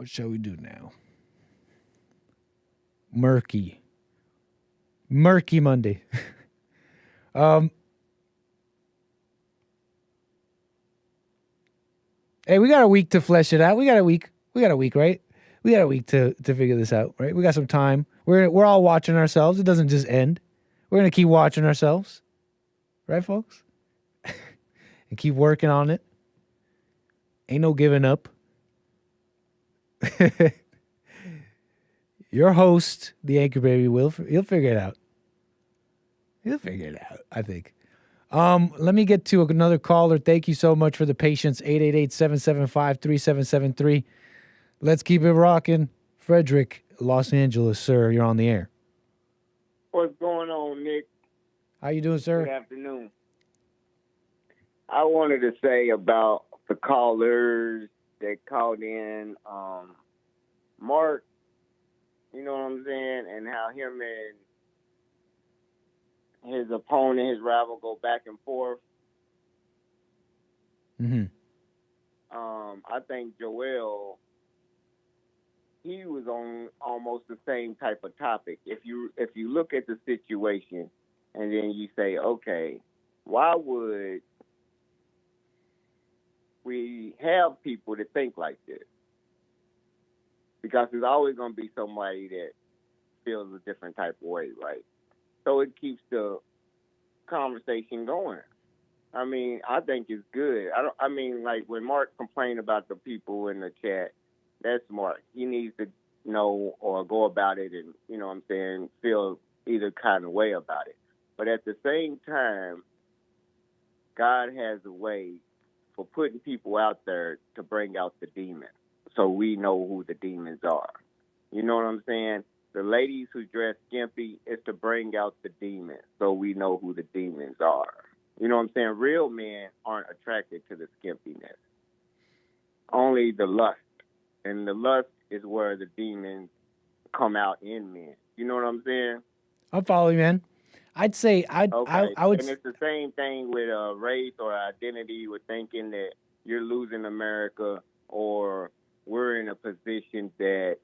S4: Murky Monday. Hey, we got a week to flesh it out. We got a week, right? We got a week to figure this out, right? We got some time. We're all watching ourselves. It doesn't just end. We're gonna keep watching ourselves. Right, folks? And keep working on it. Ain't no giving up. Your host, the Anchor Baby, he'll figure it out. I think. Let me get to another caller. Thank you so much for the patience. 888-775-3773. Let's keep it rocking. Frederick, Los Angeles, sir. You're on the air.
S21: What's going on, Nick?
S4: How you doing, sir?
S21: Good afternoon. I wanted to say about the callers that called in, Mark, you know what I'm saying, and how him and his opponent, his rival, go back and forth.
S4: Mm-hmm.
S21: I think Joel, he was on almost the same type of topic. If you look at the situation and then you say, okay, why would we have people that think like this? Because there's always going to be somebody that feels a different type of way, right? So it keeps the conversation going. I mean, I think it's good. Like when Mark complained about the people in the chat, that's Mark. He needs to know or go about it and, you know what I'm saying, feel either kind of way about it. But at the same time, God has a way for putting people out there to bring out the demons, so we know who the demons are. You know what I'm saying? The ladies who dress skimpy is to bring out the demons, so we know who the demons are. You know what I'm saying? Real men aren't attracted to the skimpiness. Only the lust. And the lust is where the demons come out in men. You know what I'm saying?
S4: I'm following, man. I'd say I would.
S21: And it's the same thing with race or identity, with thinking that you're losing America or we're in a position that,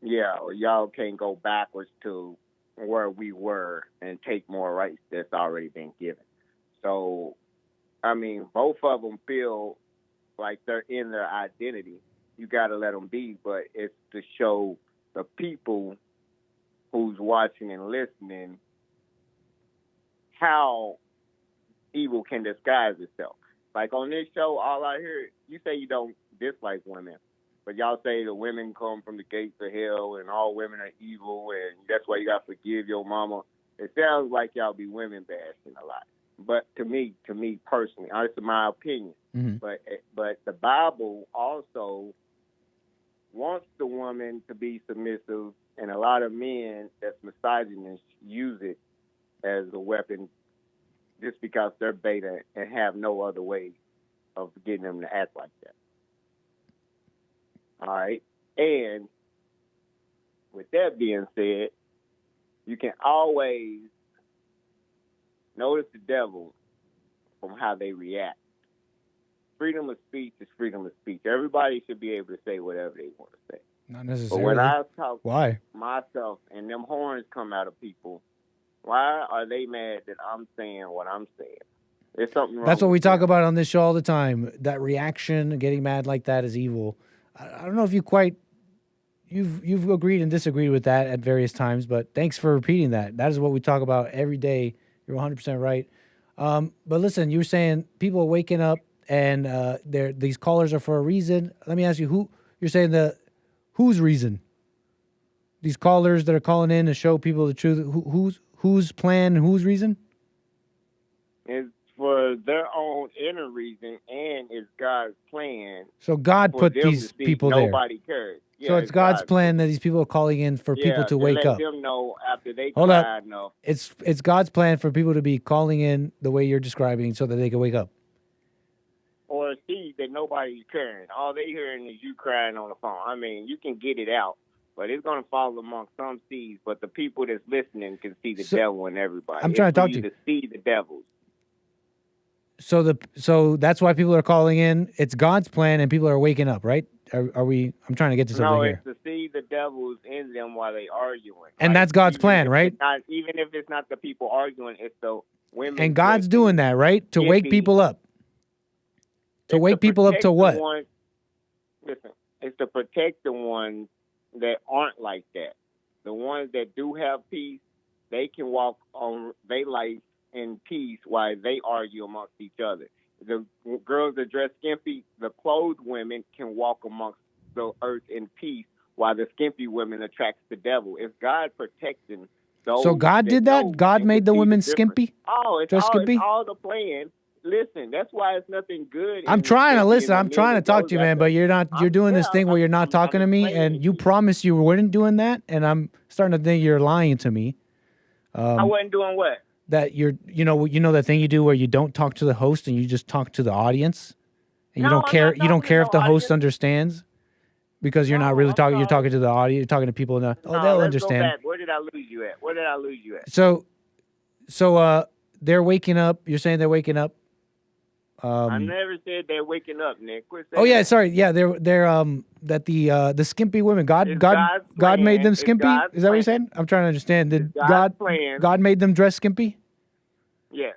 S21: y'all can't go backwards to where we were and take more rights that's already been given. So, I mean, both of them feel like they're in their identity. You got to let them be, but it's to show the people who's watching and listening how evil can disguise itself. Like on this show, all I hear, you say you don't dislike women, but y'all say the women come from the gates of hell and all women are evil and that's why you got to forgive your mama. It sounds like y'all be women bashing a lot. But to me personally, this is my opinion.
S4: Mm-hmm.
S21: But the Bible also wants the woman to be submissive, and a lot of men that's misogynist use it as a weapon just because they're beta and have no other way of getting them to act like that. All right. And with that being said, you can always notice the devil from how they react. freedom of speech is freedom of speech. Everybody should be able to say whatever they want to say.
S4: Not
S21: But
S4: necessarily.
S21: when I talk
S4: Why?
S21: myself and them horns come out of people, why are they mad that I'm saying what I'm saying? There's something wrong.
S4: That's what we
S21: with
S4: talk
S21: them.
S4: about on this show all the time. That reaction, getting mad like that is evil. I don't know if you've agreed and disagreed with that at various times, but thanks for repeating that. That is what we talk about every day. You're 100% right. But listen, you were saying people are waking up and these callers are for a reason. Let me ask you, you're saying whose reason? These callers that are calling in to show people the truth, whose plan and whose reason?
S21: It's for their own inner reason, and it's God's plan.
S4: So God
S21: for
S4: put
S21: them
S4: these
S21: to see
S4: people there.
S21: Nobody cares. Yeah,
S4: So it's God's plan that these people are calling in for people to wake
S21: let
S4: up.
S21: them know after they
S4: Hold
S21: cry
S4: up.
S21: enough.
S4: It's God's plan for people to be calling in the way you're describing so that they can wake up.
S21: Or see that nobody's caring. All they hearing is you crying on the phone. I mean, you can get it out, but it's going to fall among some seeds. But the people that's listening can see the devil in everybody.
S4: I'm trying to talk
S21: to
S4: to you.
S21: To see the devils.
S4: So that's why people are calling in. It's God's plan, and people are waking up, right? Are we? I'm trying to get to something here.
S21: No, it's to see the devils in them while they arguing.
S4: And that's God's plan, right?
S21: Even if it's not the people arguing, it's the women.
S4: And God's doing that, right? To wake people up. To wake people up to what?
S21: Listen, it's to protect the ones that aren't like that. The ones that do have peace, they can walk on their life in peace while they argue amongst each other. The girls that dress skimpy, the clothed women can walk amongst the earth in peace while the skimpy women attracts the devil. It's God protecting those.
S4: So God did that? God made the women skimpy?
S21: Oh, it's all the plan. Listen, that's why it's nothing good.
S4: I'm trying to listen. I'm trying to talk to you, man, but you're not. You're doing this thing where you're not talking to me, and you promised you weren't doing that, and I'm starting to think you're lying to me.
S21: I wasn't doing what?
S4: That you know that thing you do where you don't talk to the host and you just talk to the audience, and you don't care. You don't care if the host understands, because you're not really talking. You're talking to the audience. You're talking to people. They'll understand.
S21: Go back. Where did I lose you at?
S4: So they're waking up. You're saying they're waking up.
S21: I never said they're waking up, Nick.
S4: Sorry. Yeah, they're that the skimpy women. God made them skimpy. Is that what you're saying? I'm trying to understand. Did God made them dress skimpy?
S21: Yeah.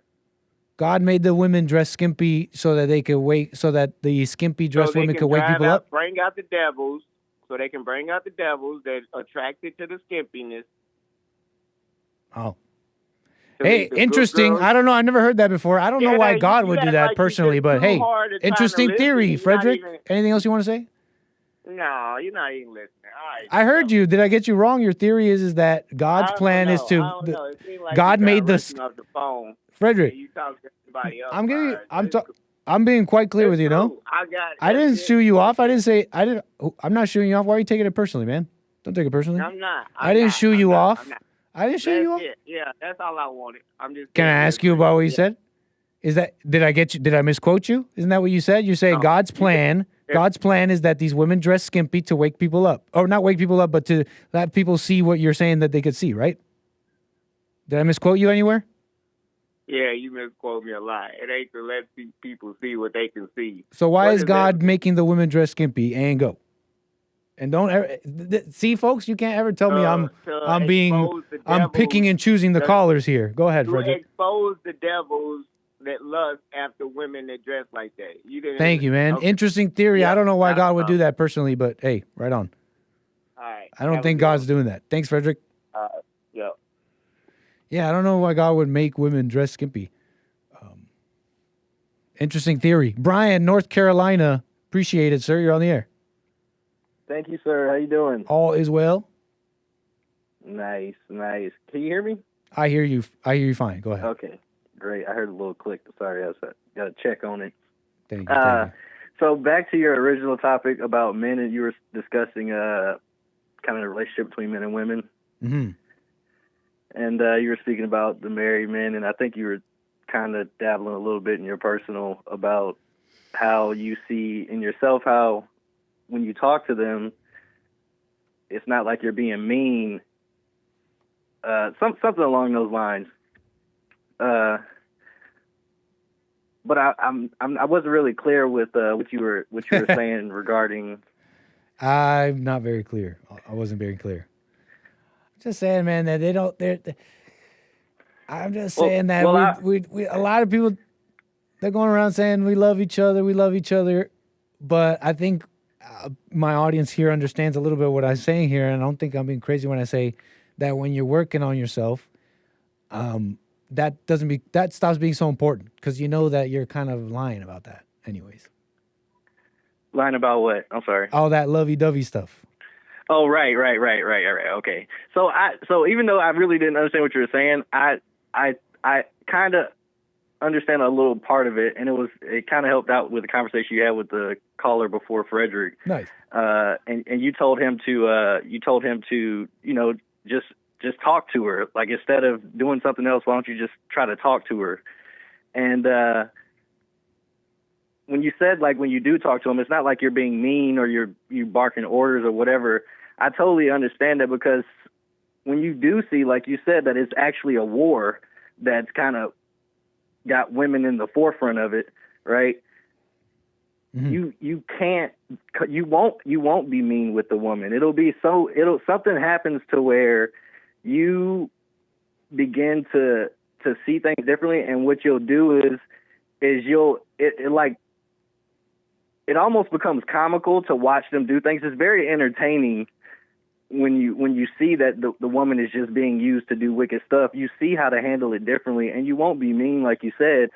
S4: God made the women dress skimpy so that they could so that the skimpy dressed women could wake people up.
S21: Bring out the devils, so they can bring out the devils that attracted to the skimpiness.
S4: Oh. Hey, interesting. I don't know. I never heard that before. I don't know why God would do that personally, but hey, interesting theory, Frederick. Anything else you want to say?
S21: No, you're not even listening. All right.
S4: I heard you. Did I get you wrong? Your theory is that God's plan is to. God made this. Frederick,
S21: you talk to everybody else.
S4: I'm being quite clear with you. No, I didn't shoo you off. I didn't say I didn't. I'm not shooing you off. Why are you taking it personally, man? Don't take it personally.
S21: I'm not.
S4: I didn't shoo you off. I didn't show you off.
S21: Yeah, that's all I wanted. I'm just.
S4: Can I ask you about what you said? Is that did I misquote you? Isn't that what you said? You say God's plan. God's plan is that these women dress skimpy to wake people up, or not wake people up, but to let people see what you're saying that they could see. Right? Did I misquote you anywhere?
S21: Yeah, you misquote me a lot. It ain't to let people see what they can see.
S4: So why is God making the women dress skimpy and go? And don't ever see, folks. You can't ever tell me I'm picking and choosing the callers here. Go ahead, Frederick.
S21: To expose the devils that lust after women that dress like that.
S4: Thank you, man. Okay. Interesting theory. Yeah, I don't know why God would do that personally, but hey, right on.
S21: All right.
S4: I don't think God's doing that. Thanks, Frederick.
S21: Yeah.
S4: Yeah, I don't know why God would make women dress skimpy. Interesting theory. Brian, North Carolina. Appreciate it, sir. You're on the air.
S1: Thank you, sir. How you doing?
S4: All is well.
S1: Nice. Can you hear me?
S4: I hear you fine. Go ahead.
S1: Okay, great. I heard a little click. Sorry, I got to check on it.
S4: Thank you.
S1: So back to your original topic about men, and you were discussing kind of the relationship between men and women.
S4: Mm-hmm.
S1: And you were speaking about the married men, and I think you were kind of dabbling a little bit in your personal about how you see in yourself how when you talk to them, it's not like you're being mean. Something along those lines. but I wasn't really clear with what you were saying regarding.
S4: I'm not very clear. I wasn't very clear. I'm just saying, man, that they don't. I'm just saying that we a lot of people, they're going around saying we love each other, but I think my audience here understands a little bit what I'm saying here, and I don't think I'm being crazy when I say that when you're working on yourself, that stops being so important because you know that you're kind of lying about that, anyways.
S1: Lying about what? I'm sorry.
S4: All that lovey-dovey stuff.
S1: Oh, right. Okay. So even though I really didn't understand what you were saying, I kind of understand a little part of it, and it kind of helped out with the conversation you had with the caller before, Frederick.
S4: Nice.
S1: And you told him to just talk to her, like instead of doing something else, why don't you just try to talk to her? And when you said, like, when you do talk to them, it's not like you're being mean or you barking orders or whatever. I totally understand that, because when you do see, like you said, that it's actually a war that's kind of got women in the forefront of it, right? Mm-hmm. You won't be mean with the woman. Something happens to where you begin to see things differently, and what you'll do is it almost becomes comical to watch them do things. It's very entertaining when you see that the woman is just being used to do wicked stuff. You see how to handle it differently, and you won't be mean, like you said.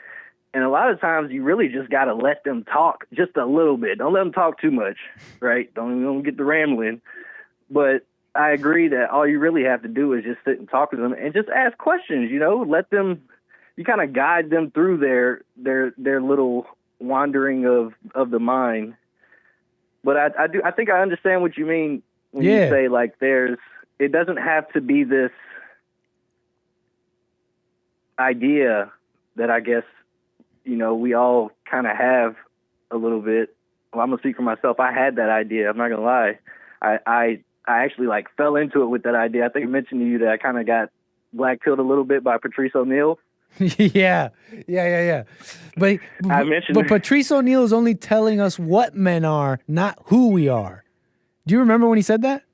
S1: And a lot of times you really just got to let them talk just a little bit. Don't let them talk too much, right? Don't get the rambling. But I agree that all you really have to do is just sit and talk to them and just ask questions, let them, you kind of guide them through their little wandering of the mind. But I think I understand what you mean when you say, like, it doesn't have to be this idea that I guess, we all kind of have a little bit. Well, I'm going to speak for myself. I had that idea. I'm not going to lie. I actually, like, fell into it with that idea. I think I mentioned to you that I kind of got black-pilled a little bit by Patrice O'Neal.
S4: Yeah. But Patrice O'Neal is only telling us what men are, not who we are. Do you remember when he said that?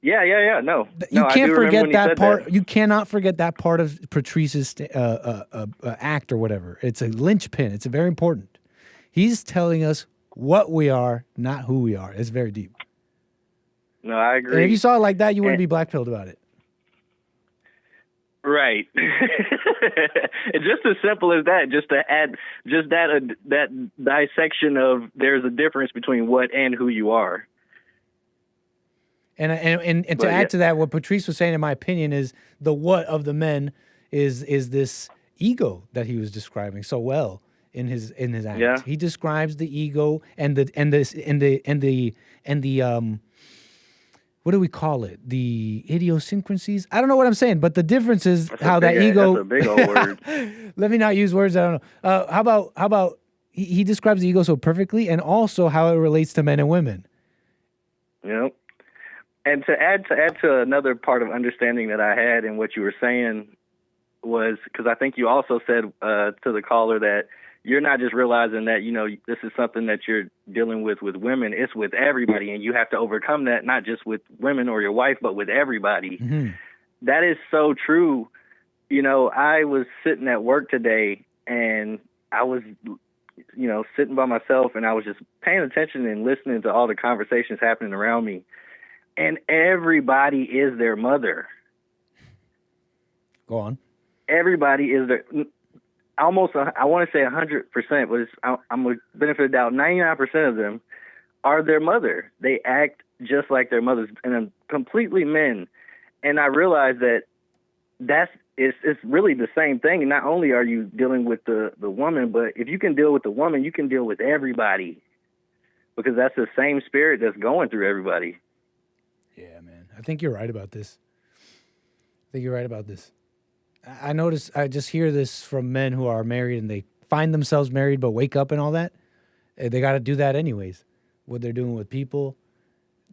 S1: Yeah. No,
S4: you can't forget that part.
S1: That.
S4: You cannot forget that part of Patrice's act or whatever. It's a linchpin. It's very important. He's telling us what we are, not who we are. It's very deep.
S1: No, I agree.
S4: And if you saw it like that, you wouldn't be black-pilled about it.
S1: Right. It's just as simple as that, just to add just that dissection of there's a difference between what and who you are.
S4: And to add to that, what Patrice was saying, in my opinion, is the what of the men is this ego that he was describing so well in his act.
S1: Yeah.
S4: He describes the ego and the what do we call it? The idiosyncrasies? I don't know what I'm saying, but the difference is how that ego.
S1: That's a big old word.
S4: Let me not use words I don't know. How about he describes the ego so perfectly, and also how it relates to men and women.
S1: Yep. And to add to another part of understanding that I had in what you were saying was, because I think you also said to the caller that you're not just realizing that, this is something that you're dealing with women. It's with everybody, and you have to overcome that, not just with women or your wife, but with everybody.
S4: Mm-hmm.
S1: That is so true. I was sitting at work today, and I was, sitting by myself, and I was just paying attention and listening to all the conversations happening around me. And everybody is their mother.
S4: Go on.
S1: Everybody is their... Almost, I want to say 100%, but I'm going to benefit of the doubt. 99% of them are their mother. They act just like their mothers, and I'm completely men. And I realized that it's really the same thing. And not only are you dealing with the woman, but if you can deal with the woman, you can deal with everybody, because that's the same spirit that's going through everybody.
S4: Yeah, man. I think you're right about this. I notice, I just hear this from men who are married and they find themselves married but wake up and all that. They got to do that anyways. What they're doing with people,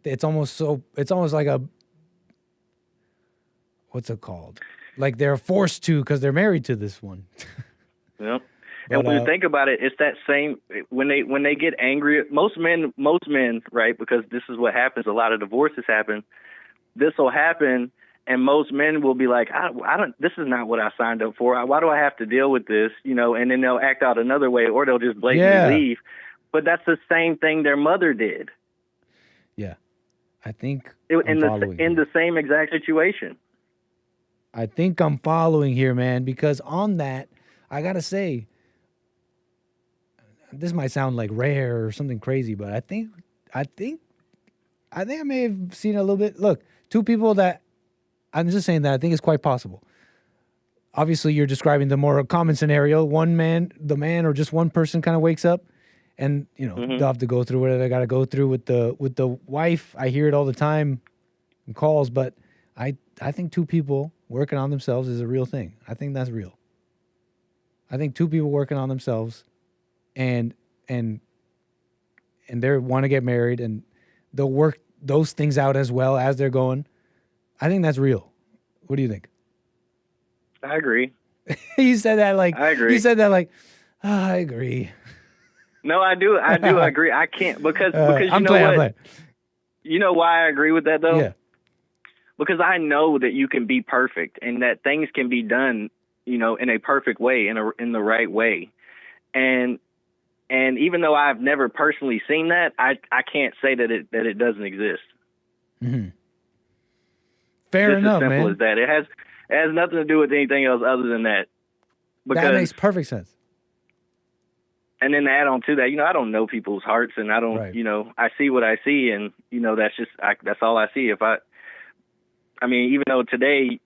S4: it's almost like what's it called? Like they're forced to, because they're married to this one.
S1: Yep. And when you think about it, it's that same when they get angry. Most men, right? Because this is what happens. A lot of divorces happen. This will happen, and most men will be like, I don't. This is not what I signed up for. Why do I have to deal with this? You know, and then they'll act out another way, or they'll just blatantly leave. But that's the same thing their mother did.
S4: Yeah, I think
S1: in the same exact situation.
S4: I think I'm following here, man, because on that, I gotta say, this might sound like rare or something crazy, but I think I may have seen a little bit. Look, two people that I'm just saying that I think it's quite possible. Obviously, you're describing the more common scenario. The man, or just one person kind of wakes up, and you know they'll have to go through whatever they got to go through with the wife. I hear it all the time in calls, but I think two people working on themselves is a real thing. I think that's real. I think two people working on themselves, and they want to get married, and they'll work those things out as well as they're going. I think that's real. What do you think?
S1: I agree.
S4: You said that like
S1: I agree.
S4: You said that like I agree.
S1: No, I do agree. I can't because you
S4: I'm
S1: know
S4: playing,
S1: what?
S4: I'm playing.
S1: You know why I agree with that though?
S4: Yeah.
S1: Because I know that you can be perfect and that things can be done, you know, in a perfect way, in the right way. And even though I've never personally seen that, I can't say that it doesn't exist.
S4: Mm-hmm. Fair enough,
S1: as simple
S4: man.
S1: as that. It has nothing to do with anything else other than that. Because,
S4: that makes perfect sense.
S1: And then to add on to that, you know, I don't know people's hearts, and I don't, you know, I see what I see, and you know, that's all I see. I mean, even though today,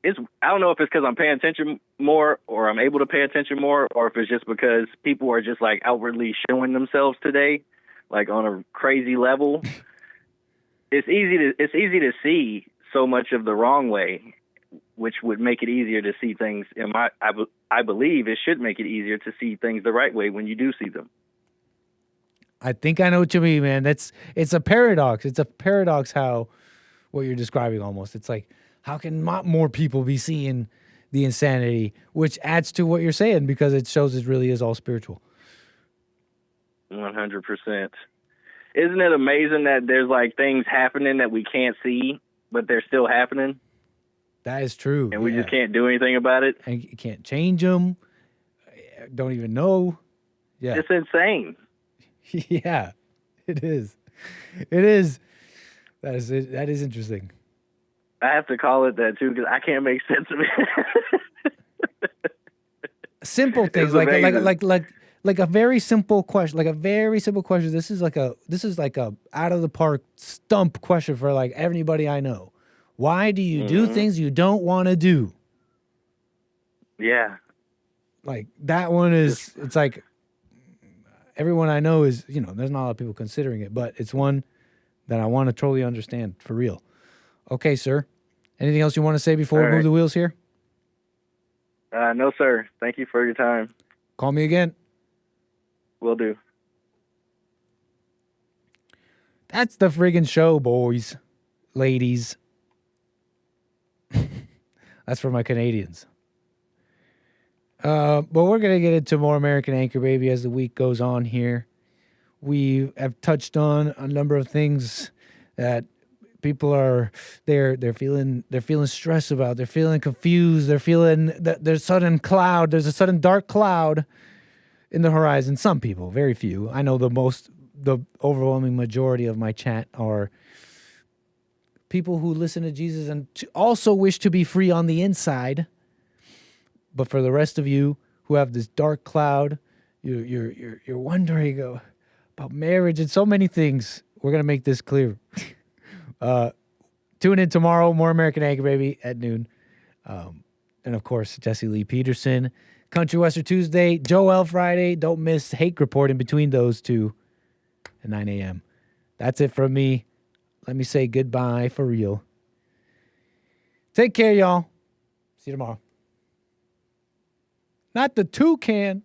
S1: I don't know if it's because I'm paying attention more, or I'm able to pay attention more, or if it's just because people are just like outwardly showing themselves today, like on a crazy level. It's easy to see so much of the wrong way, which would make it easier to see things. I believe it should make it easier to see things the right way when you do see them.
S4: I think I know what you mean, man. It's a paradox. It's a paradox how what you're describing almost. It's like, how can more people be seeing the insanity, which adds to what you're saying because it shows it really is all spiritual.
S1: 100%. Isn't it amazing that there's like things happening that we can't see, but they're still happening?
S4: That is true.
S1: And we just can't do anything about it.
S4: And you can't change them. Don't even know. Yeah.
S1: It's insane.
S4: Yeah, it is. It is. That is interesting.
S1: I have to call it that too because I can't make sense of it.
S4: Simple things like a very simple question. Like a very simple question. This is like a out of the park stump question for like everybody I know. Why do you do things you don't want to do?
S1: Yeah.
S4: Like that one is. It's like everyone I know is. You know, there's not a lot of people considering it, but it's one that I want to totally understand for real. Okay, sir. Anything else you want to say before we move the wheels here?
S1: No, sir. Thank you for your time.
S4: Call me again.
S1: Will do.
S4: That's the friggin' show, boys, ladies. That's for my Canadians. But we're going to get into more American Anchor Baby as the week goes on here. We have touched on a number of things that people are they're feeling stressed about. They're feeling confused. They're feeling that there's a sudden dark cloud in the horizon. Some people, very few. I know the overwhelming majority of my chat are people who listen to Jesus and also wish to be free on the inside. But for the rest of you who have this dark cloud, you're wondering about marriage and so many things. We're gonna make this clear. Tune in tomorrow, more American Anchor Baby at noon. And of course, Jesse Lee Peterson, Country Western Tuesday, Joel Friday. Don't miss Hake Report in between those two at 9 a.m. That's it from me. Let me say goodbye for real. Take care, y'all. See you tomorrow. Not the toucan.